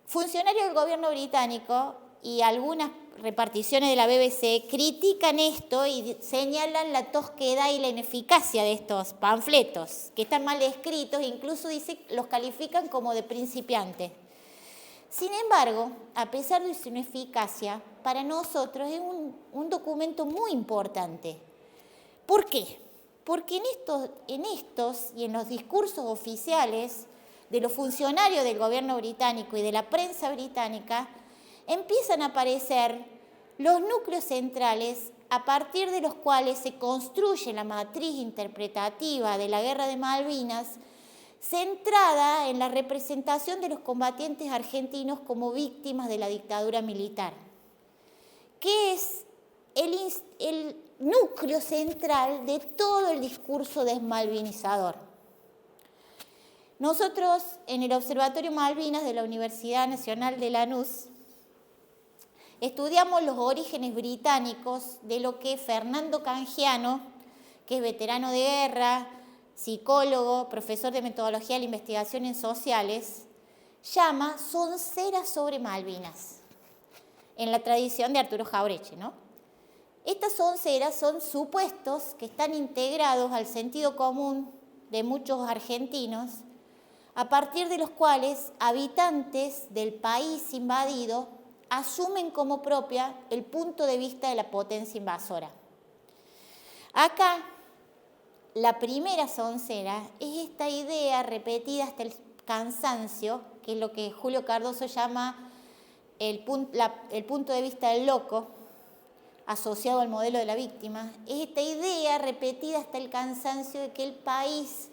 Funcionarios del gobierno británico y algunas reparticiones de la BBC critican esto y señalan la tosquedad y la ineficacia de estos panfletos, que están mal escritos, incluso los califican como de principiantes. Sin embargo, a pesar de su ineficacia, para nosotros es un documento muy importante. ¿Por qué? Porque en estos y en los discursos oficiales de los funcionarios del gobierno británico y de la prensa británica empiezan a aparecer los núcleos centrales a partir de los cuales se construye la matriz interpretativa de la Guerra de Malvinas, centrada en la representación de los combatientes argentinos como víctimas de la dictadura militar, que es el núcleo central de todo el discurso desmalvinizador. Nosotros, en el Observatorio Malvinas de la Universidad Nacional de Lanús, estudiamos los orígenes británicos de lo que Fernando Cangiano, que es veterano de guerra, psicólogo, profesor de metodología de la investigación en sociales, llama sonceras sobre Malvinas, en la tradición de Arturo Jauretche, ¿no? Estas sonceras son supuestos que están integrados al sentido común de muchos argentinos, a partir de los cuales habitantes del país invadido asumen como propia el punto de vista de la potencia invasora. Acá, la primera soncera es esta idea repetida hasta el cansancio, que es lo que Julio Cardoso llama el punto de vista del loco, asociado al modelo de la víctima. Es esta idea repetida hasta el cansancio de que el país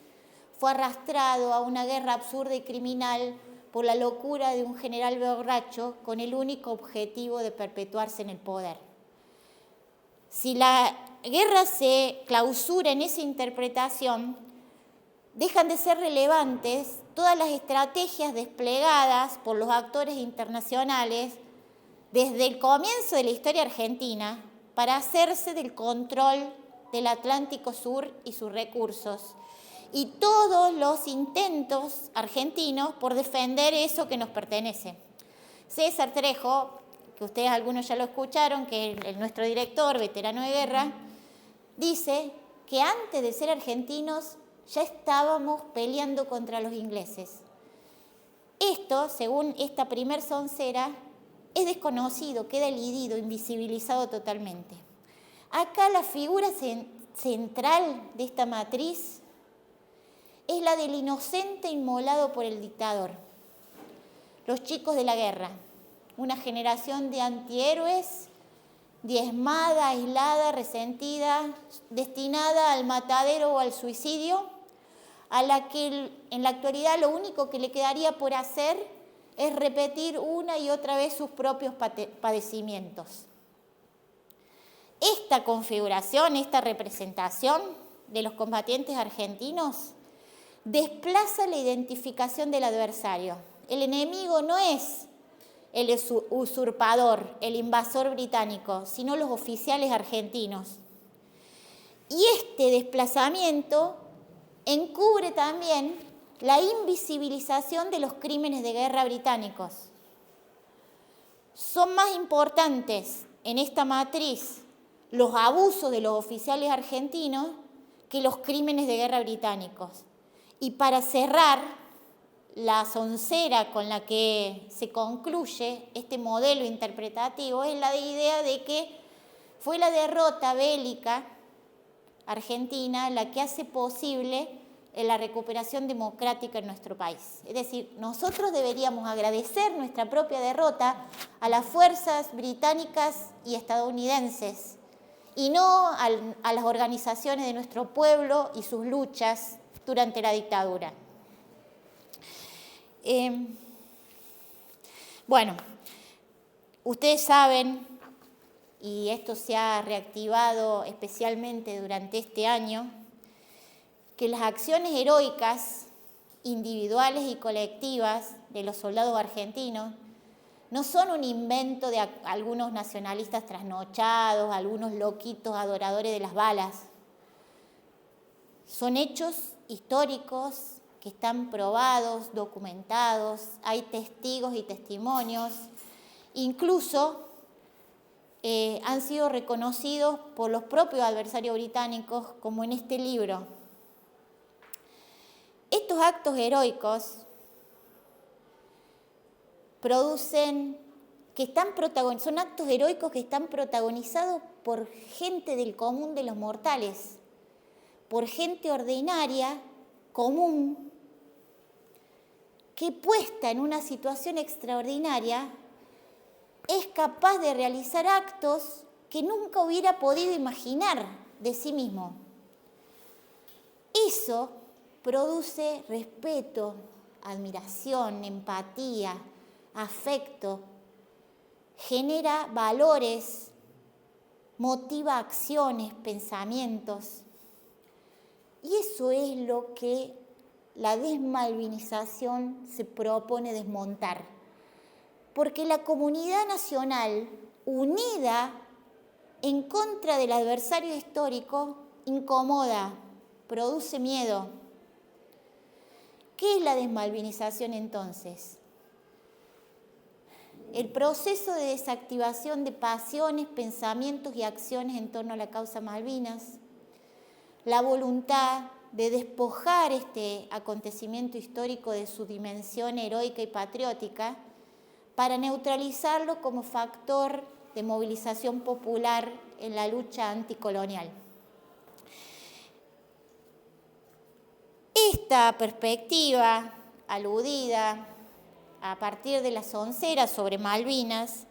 fue arrastrado a una guerra absurda y criminal por la locura de un general borracho con el único objetivo de perpetuarse en el poder. Si la guerra se clausura en esa interpretación, dejan de ser relevantes todas las estrategias desplegadas por los actores internacionales desde el comienzo de la historia argentina para hacerse del control del Atlántico Sur y sus recursos, y todos los intentos argentinos por defender eso que nos pertenece. César Trejo, que ustedes algunos ya lo escucharon, que es nuestro director, veterano de guerra, dice que antes de ser argentinos ya estábamos peleando contra los ingleses. Esto, según esta primer soncera, es desconocido, queda elidido, invisibilizado totalmente. Acá la figura central de esta matriz es la del inocente inmolado por el dictador. Los chicos de la guerra, una generación de antihéroes, diezmada, aislada, resentida, destinada al matadero o al suicidio, a la que en la actualidad lo único que le quedaría por hacer es repetir una y otra vez sus propios padecimientos. Esta configuración, esta representación de los combatientes argentinos desplaza la identificación del adversario. El enemigo no es el usurpador, el invasor británico, sino los oficiales argentinos. Y este desplazamiento encubre también la invisibilización de los crímenes de guerra británicos. Son más importantes en esta matriz los abusos de los oficiales argentinos que los crímenes de guerra británicos. Y para cerrar, la soncera con la que se concluye este modelo interpretativo es la idea de que fue la derrota bélica argentina la que hace posible la recuperación democrática en nuestro país. Es decir, nosotros deberíamos agradecer nuestra propia derrota a las fuerzas británicas y estadounidenses y no a las organizaciones de nuestro pueblo y sus luchas durante la dictadura. Bueno, ustedes saben, y esto se ha reactivado especialmente durante este año, que las acciones heroicas, individuales y colectivas de los soldados argentinos no son un invento de algunos nacionalistas trasnochados, algunos loquitos adoradores de las balas. Son hechos históricos que están probados, documentados, hay testigos y testimonios, incluso han sido reconocidos por los propios adversarios británicos, como en este libro. Estos actos heroicos son actos heroicos que están protagonizados por gente del común de los mortales, por gente ordinaria, común, que puesta en una situación extraordinaria es capaz de realizar actos que nunca hubiera podido imaginar de sí mismo. Eso produce respeto, admiración, empatía, afecto, genera valores, motiva acciones, pensamientos. Y eso es lo que la desmalvinización se propone desmontar. Porque la comunidad nacional, unida en contra del adversario histórico, incomoda, produce miedo. ¿Qué es la desmalvinización entonces? El proceso de desactivación de pasiones, pensamientos y acciones en torno a la causa Malvinas, la voluntad de despojar este acontecimiento histórico de su dimensión heroica y patriótica para neutralizarlo como factor de movilización popular en la lucha anticolonial. Esta perspectiva aludida a partir de las onceras sobre Malvinas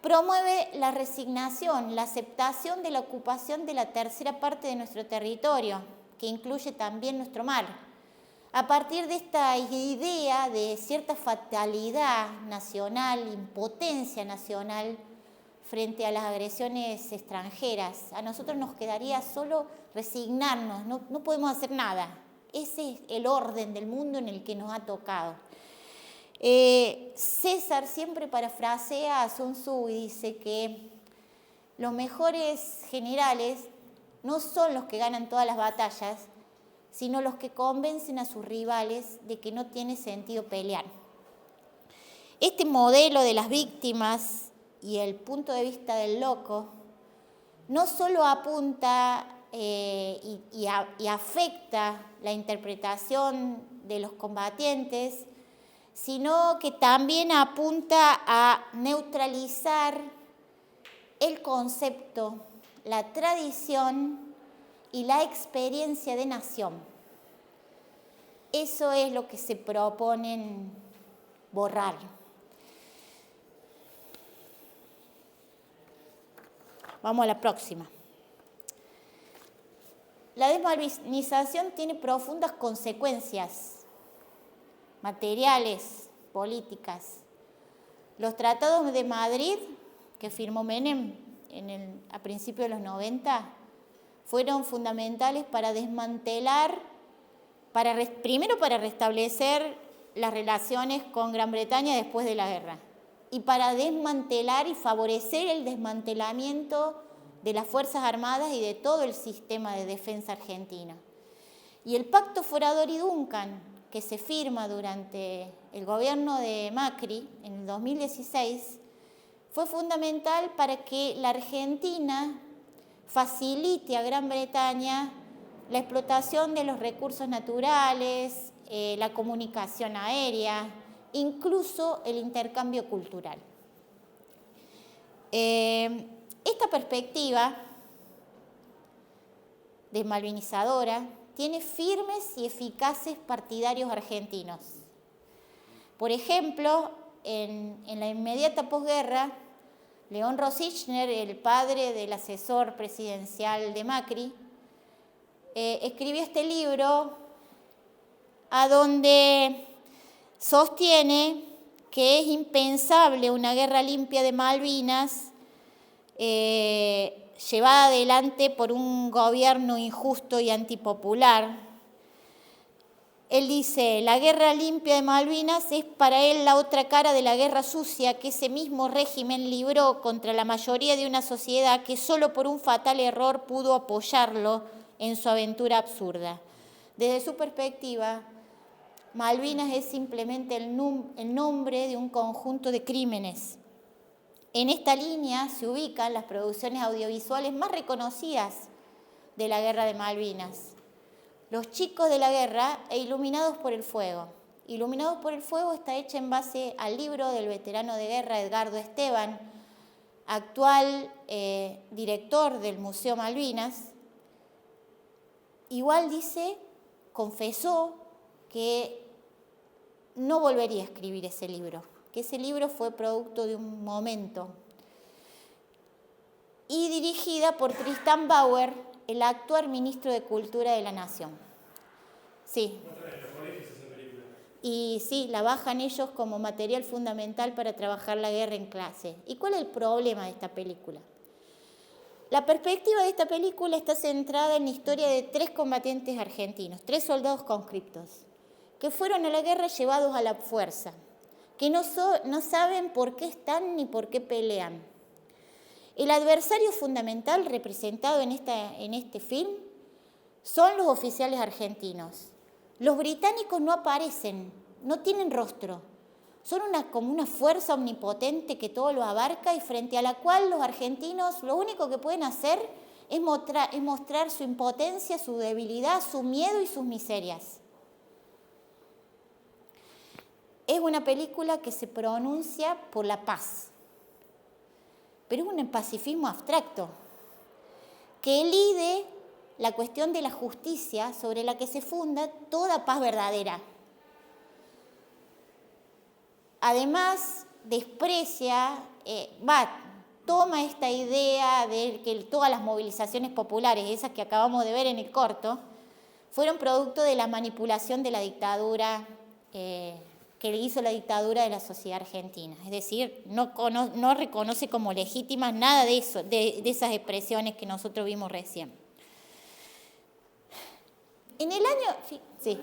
promueve la resignación, la aceptación de la ocupación de la tercera parte de nuestro territorio, que incluye también nuestro mar. A partir de esta idea de cierta fatalidad nacional, impotencia nacional frente a las agresiones extranjeras, a nosotros nos quedaría solo resignarnos, no podemos hacer nada. Ese es el orden del mundo en el que nos ha tocado. César siempre parafrasea a Sun Tzu y dice que los mejores generales no son los que ganan todas las batallas, sino los que convencen a sus rivales de que no tiene sentido pelear. Este modelo de las víctimas y el punto de vista del loco no solo apunta y afecta la interpretación de los combatientes, sino que también apunta a neutralizar el concepto, la tradición y la experiencia de nación. Eso es lo que se proponen borrar. Vamos a la próxima. La desmalvinización tiene profundas consecuencias materiales, políticas. Los tratados de Madrid, que firmó Menem a principios de los 90, fueron fundamentales para desmantelar, primero para restablecer las relaciones con Gran Bretaña después de la guerra, y para desmantelar y favorecer el desmantelamiento de las Fuerzas Armadas y de todo el sistema de defensa argentino. Y el Pacto Foradori-Duncan, que se firma durante el gobierno de Macri en el 2016, fue fundamental para que la Argentina facilite a Gran Bretaña la explotación de los recursos naturales, la comunicación aérea, incluso el intercambio cultural. Esta perspectiva desmalvinizadora tiene firmes y eficaces partidarios argentinos. Por ejemplo, en la inmediata posguerra, León Rosichner, el padre del asesor presidencial de Macri, escribió este libro a donde sostiene que es impensable una guerra limpia de Malvinas llevada adelante por un gobierno injusto y antipopular. Él dice, la guerra limpia de Malvinas es para él la otra cara de la guerra sucia que ese mismo régimen libró contra la mayoría de una sociedad que solo por un fatal error pudo apoyarlo en su aventura absurda. Desde su perspectiva, Malvinas es simplemente el nombre de un conjunto de crímenes. En esta línea se ubican las producciones audiovisuales más reconocidas de la Guerra de Malvinas. Los chicos de la guerra e Iluminados por el fuego. Iluminados por el fuego está hecha en base al libro del veterano de guerra Edgardo Esteban, actual director del Museo Malvinas. Igual confesó que no volvería a escribir ese libro, que ese libro fue producto de un momento. Y dirigida por Tristan Bauer, el actual ministro de Cultura de la Nación. Sí. Y sí, la bajan ellos como material fundamental para trabajar la guerra en clase. ¿Y cuál es el problema de esta película? La perspectiva de esta película está centrada en la historia de 3 combatientes argentinos, 3 soldados conscriptos, que fueron a la guerra llevados a la fuerza, que no saben por qué están ni por qué pelean. El adversario fundamental representado en este film son los oficiales argentinos. Los británicos no aparecen, no tienen rostro. Son como una fuerza omnipotente que todo lo abarca y frente a la cual los argentinos lo único que pueden hacer es mostrar su impotencia, su debilidad, su miedo y sus miserias. Es una película que se pronuncia por la paz, pero es un pacifismo abstracto que elide la cuestión de la justicia sobre la que se funda toda paz verdadera. Además, desprecia, toma esta idea de que todas las movilizaciones populares, esas que acabamos de ver en el corto, fueron producto de la manipulación de la dictadura que le hizo la dictadura de la sociedad argentina. Es decir, no reconoce como legítimas nada de eso, de esas expresiones que nosotros vimos recién. En el año... Sí.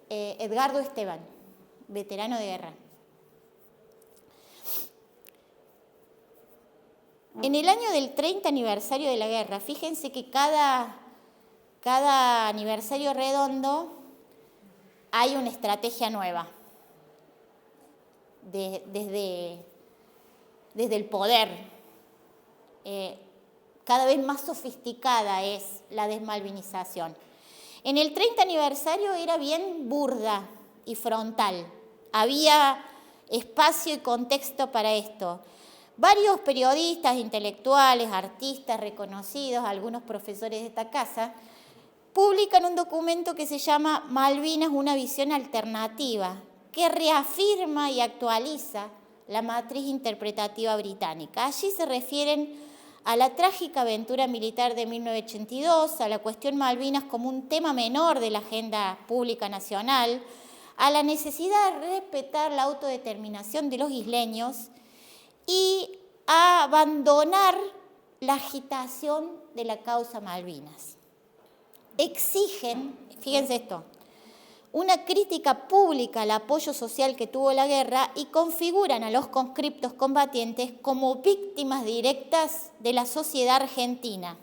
Edgardo Esteban, veterano de guerra. En el año del 30 aniversario de la guerra, fíjense que cada aniversario redondo hay una estrategia nueva desde el poder. Cada vez más sofisticada es la desmalvinización. En el 30 aniversario era bien burda y frontal. Había espacio y contexto para esto. Varios periodistas, intelectuales, artistas reconocidos, algunos profesores de esta casa, publican un documento que se llama Malvinas, una visión alternativa, que reafirma y actualiza la matriz interpretativa británica. Allí se refieren a la trágica aventura militar de 1982, a la cuestión Malvinas como un tema menor de la agenda pública nacional, a la necesidad de respetar la autodeterminación de los isleños y a abandonar la agitación de la causa Malvinas. Exigen, fíjense esto, una crítica pública al apoyo social que tuvo la guerra y configuran a los conscriptos combatientes como víctimas directas de la sociedad argentina.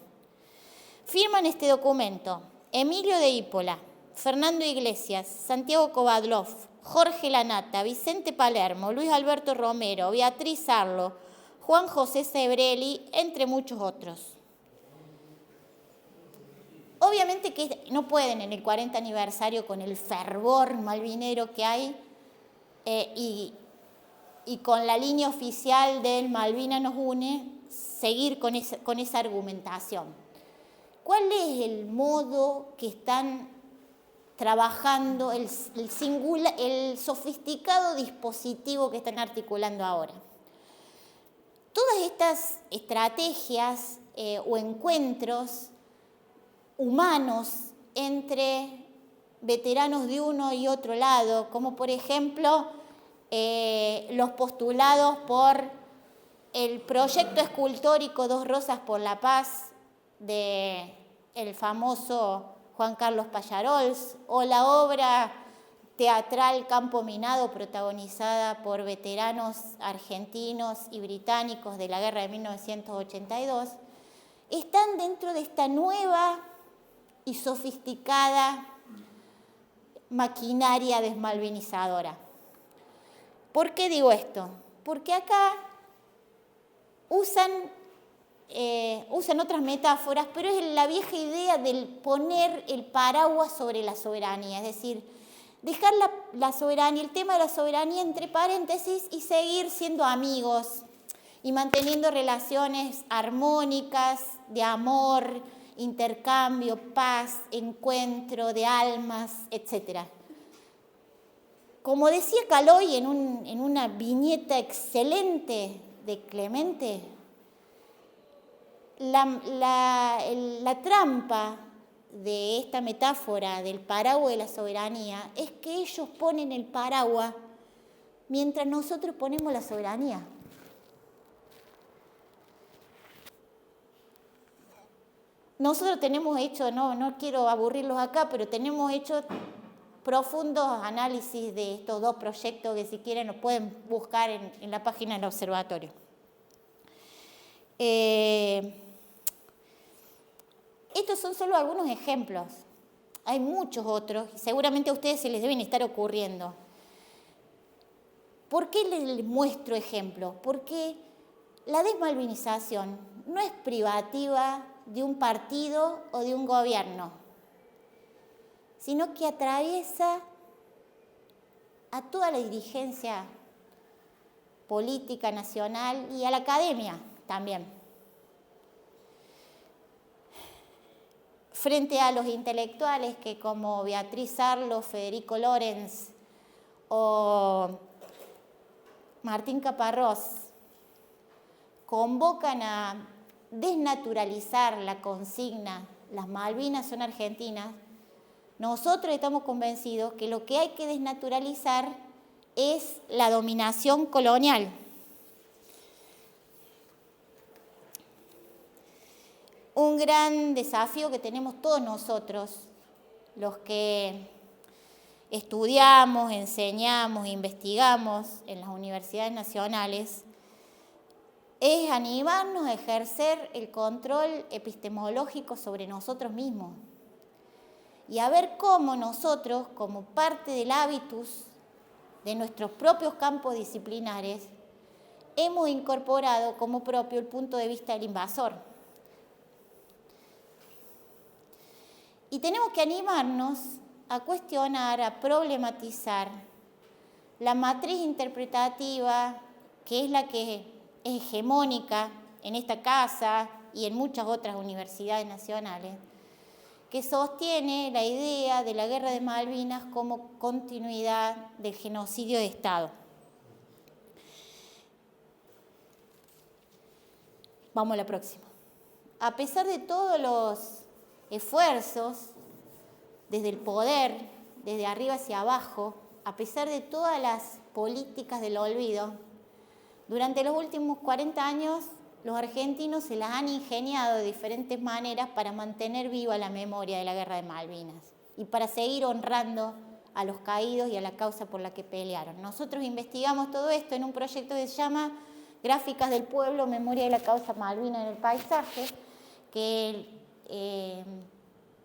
Firman este documento Emilio de Ípola, Fernando Iglesias, Santiago Kovadlov, Jorge Lanata, Vicente Palermo, Luis Alberto Romero, Beatriz Arlo, Juan José Sebrelli, entre muchos otros. Obviamente que no pueden en el 40 aniversario con el fervor malvinero que hay y con la línea oficial del Malvina nos une, seguir con esa argumentación. ¿Cuál es el modo que están trabajando, el sofisticado dispositivo que están articulando ahora? Todas estas estrategias o encuentros humanos entre veteranos de uno y otro lado, como por ejemplo los postulados por el proyecto escultórico Dos Rosas por la Paz del famoso Juan Carlos Pallarols, o la obra teatral Campo Minado protagonizada por veteranos argentinos y británicos de la guerra de 1982, están dentro de esta nueva y sofisticada maquinaria desmalvinizadora. ¿Por qué digo esto? Porque acá usan otras metáforas, pero es la vieja idea del poner el paraguas sobre la soberanía, es decir, dejar la soberanía, el tema de la soberanía entre paréntesis y seguir siendo amigos y manteniendo relaciones armónicas de amor, intercambio, paz, encuentro de almas, etc. Como decía Caloi en una viñeta excelente de Clemente, la trampa de esta metáfora del paraguas de la soberanía es que ellos ponen el paraguas mientras nosotros ponemos la soberanía. Nosotros tenemos hecho, no quiero aburrirlos acá, pero tenemos hecho profundos análisis de estos dos proyectos que si quieren los pueden buscar en la página del observatorio. Estos son solo algunos ejemplos. Hay muchos otros y seguramente a ustedes se les deben estar ocurriendo. ¿Por qué les muestro ejemplos? Porque la desmalvinización no es privativa de un partido o de un gobierno, sino que atraviesa a toda la dirigencia política nacional y a la academia también. Frente a los intelectuales que como Beatriz Arlo, Federico Lorenz o Martín Caparrós convocan a desnaturalizar la consigna "las Malvinas son argentinas", nosotros estamos convencidos que lo que hay que desnaturalizar es la dominación colonial. Un gran desafío que tenemos todos nosotros, los que estudiamos, enseñamos, investigamos en las universidades nacionales, es animarnos a ejercer el control epistemológico sobre nosotros mismos y a ver cómo nosotros, como parte del hábitus de nuestros propios campos disciplinares, hemos incorporado como propio el punto de vista del invasor. Y tenemos que animarnos a cuestionar, a problematizar la matriz interpretativa, que es la que es hegemónica en esta casa y en muchas otras universidades nacionales, que sostiene la idea de la Guerra de Malvinas como continuidad del genocidio de Estado. Vamos a la próxima. A pesar de todos los esfuerzos desde el poder, desde arriba hacia abajo, a pesar de todas las políticas del olvido, durante los últimos 40 años los argentinos se las han ingeniado de diferentes maneras para mantener viva la memoria de la Guerra de Malvinas y para seguir honrando a los caídos y a la causa por la que pelearon. Nosotros investigamos todo esto en un proyecto que se llama Gráficas del Pueblo, Memoria de la Causa Malvina en el Paisaje, que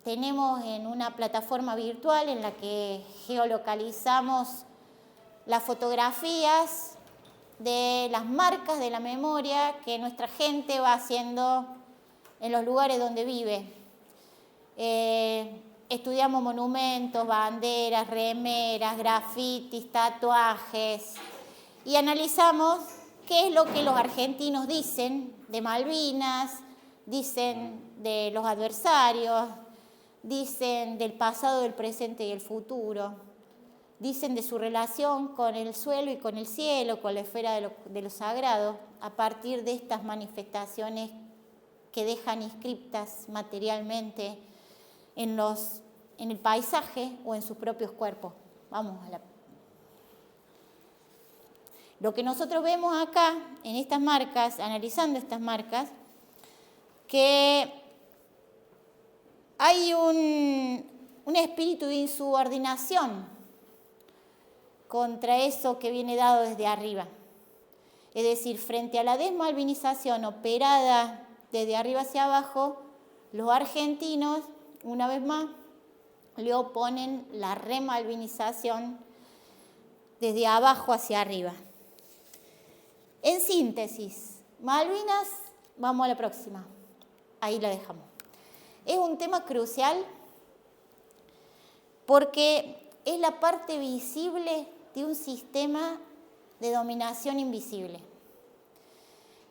tenemos en una plataforma virtual en la que geolocalizamos las fotografías de las marcas de la memoria que nuestra gente va haciendo en los lugares donde vive. Estudiamos monumentos, banderas, remeras, grafitis, tatuajes y analizamos qué es lo que los argentinos dicen de Malvinas, dicen de los adversarios, dicen del pasado, del presente y el futuro. Dicen de su relación con el suelo y con el cielo, con la esfera de lo sagrado, a partir de estas manifestaciones que dejan inscriptas materialmente en el paisaje o en sus propios cuerpos. Vamos a la... Lo que nosotros vemos acá, en estas marcas, analizando estas marcas, que hay un espíritu de insubordinación contra eso que viene dado desde arriba. Es decir, frente a la desmalvinización operada desde arriba hacia abajo, los argentinos, una vez más, le oponen la remalvinización desde abajo hacia arriba. En síntesis, Malvinas, vamos a la próxima, ahí la dejamos. Es un tema crucial porque es la parte visible de un sistema de dominación invisible.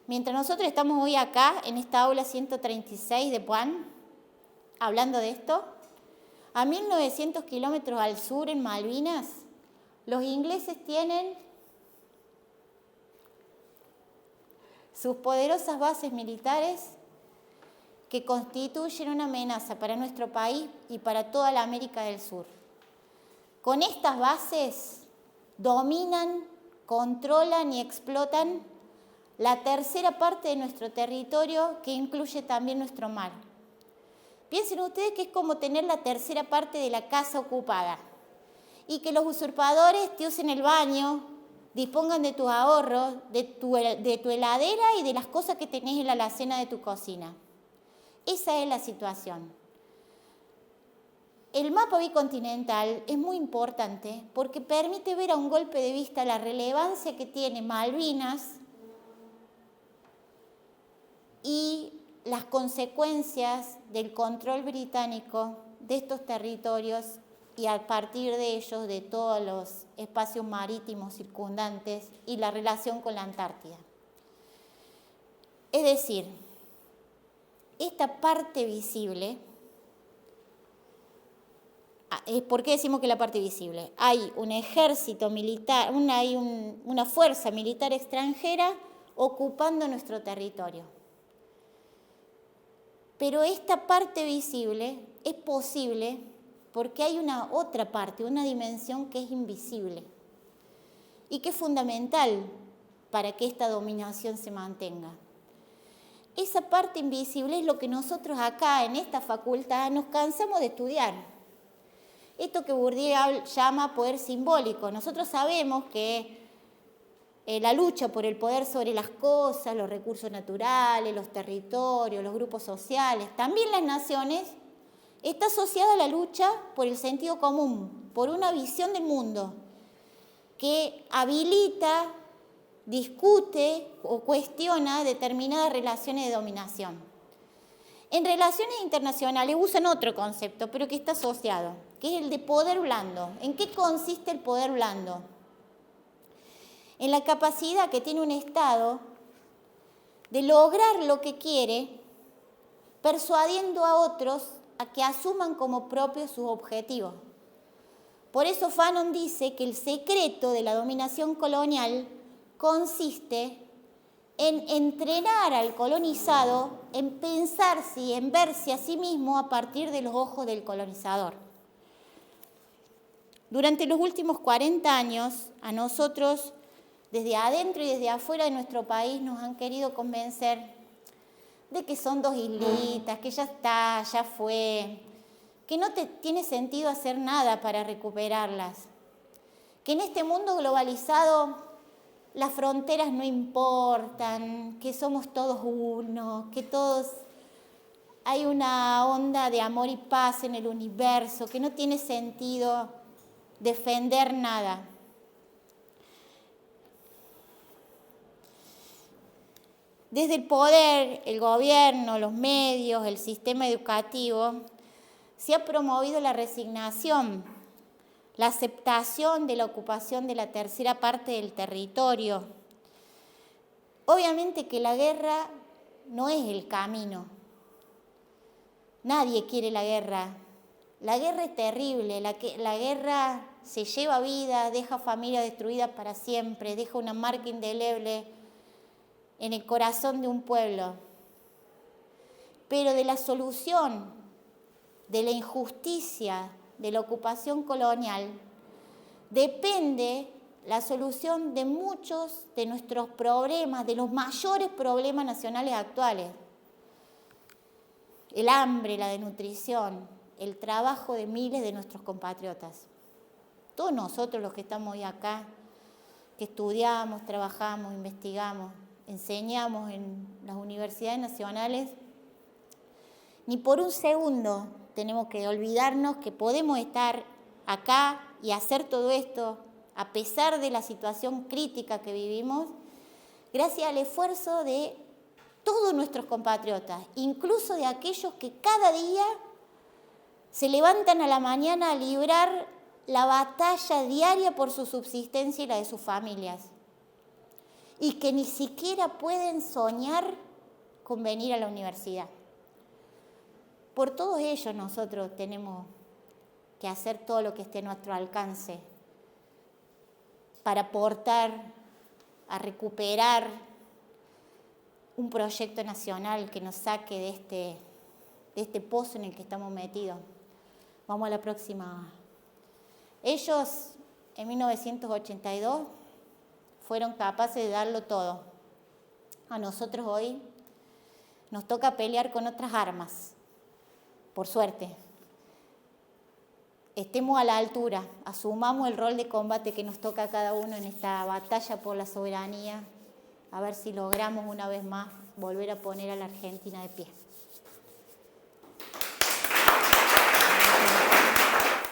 Mientras nosotros estamos hoy acá, en esta aula 136 de Puan, hablando de esto, a 1900 kilómetros al sur, en Malvinas, los ingleses tienen sus poderosas bases militares que constituyen una amenaza para nuestro país y para toda la América del Sur. Con estas bases dominan, controlan y explotan la tercera parte de nuestro territorio, que incluye también nuestro mar. Piensen ustedes que es como tener la tercera parte de la casa ocupada y que los usurpadores te usen el baño, dispongan de tus ahorros, de tu heladera y de las cosas que tenés en la alacena de tu cocina. Esa es la situación. El mapa bicontinental es muy importante porque permite ver a un golpe de vista la relevancia que tiene Malvinas y las consecuencias del control británico de estos territorios y a partir de ellos de todos los espacios marítimos circundantes y la relación con la Antártida. Es decir, esta parte visible, ¿por qué decimos que la parte visible? Hay un ejército militar, hay una fuerza militar extranjera ocupando nuestro territorio. Pero esta parte visible es posible porque hay una otra parte, una dimensión que es invisible y que es fundamental para que esta dominación se mantenga. Esa parte invisible es lo que nosotros acá en esta facultad nos cansamos de estudiar. Esto que Bourdieu llama poder simbólico. Nosotros sabemos que la lucha por el poder sobre las cosas, los recursos naturales, los territorios, los grupos sociales, también las naciones, está asociada a la lucha por el sentido común, por una visión del mundo que habilita, discute o cuestiona determinadas relaciones de dominación. En relaciones internacionales usan otro concepto, pero que está asociado, que es el de poder blando. ¿En qué consiste el poder blando? En la capacidad que tiene un Estado de lograr lo que quiere, persuadiendo a otros a que asuman como propios sus objetivos. Por eso Fanon dice que el secreto de la dominación colonial consiste en entrenar al colonizado en pensarse y en verse a sí mismo a partir de los ojos del colonizador. Durante los últimos 40 años, a nosotros, desde adentro y desde afuera de nuestro país, nos han querido convencer de que son dos islitas, que ya está, ya fue, que no tiene sentido hacer nada para recuperarlas, que en este mundo globalizado las fronteras no importan, que somos todos uno, que todos hay una onda de amor y paz en el universo, que no tiene sentido defender nada. Desde el poder, el gobierno, los medios, el sistema educativo, se ha promovido la resignación, la aceptación de la ocupación de la tercera parte del territorio. Obviamente que la guerra no es el camino. Nadie quiere la guerra. La guerra es terrible, la guerra se lleva vida, deja familias destruidas para siempre, deja una marca indeleble en el corazón de un pueblo. Pero de la solución de la injusticia de la ocupación colonial depende la solución de muchos de nuestros problemas, de los mayores problemas nacionales actuales. El hambre, la desnutrición, el trabajo de miles de nuestros compatriotas. Todos nosotros los que estamos hoy acá, que estudiamos, trabajamos, investigamos, enseñamos en las universidades nacionales, ni por un segundo tenemos que olvidarnos que podemos estar acá y hacer todo esto a pesar de la situación crítica que vivimos, gracias al esfuerzo de todos nuestros compatriotas, incluso de aquellos que cada día se levantan a la mañana a librar la batalla diaria por su subsistencia y la de sus familias, y que ni siquiera pueden soñar con venir a la universidad. Por todos ellos nosotros tenemos que hacer todo lo que esté a nuestro alcance para aportar a recuperar un proyecto nacional que nos saque de este pozo en el que estamos metidos. Vamos a la próxima. Ellos en 1982 fueron capaces de darlo todo. A nosotros hoy nos toca pelear con otras armas. Por suerte, estemos a la altura, asumamos el rol de combate que nos toca a cada uno en esta batalla por la soberanía, a ver si logramos una vez más volver a poner a la Argentina de pie.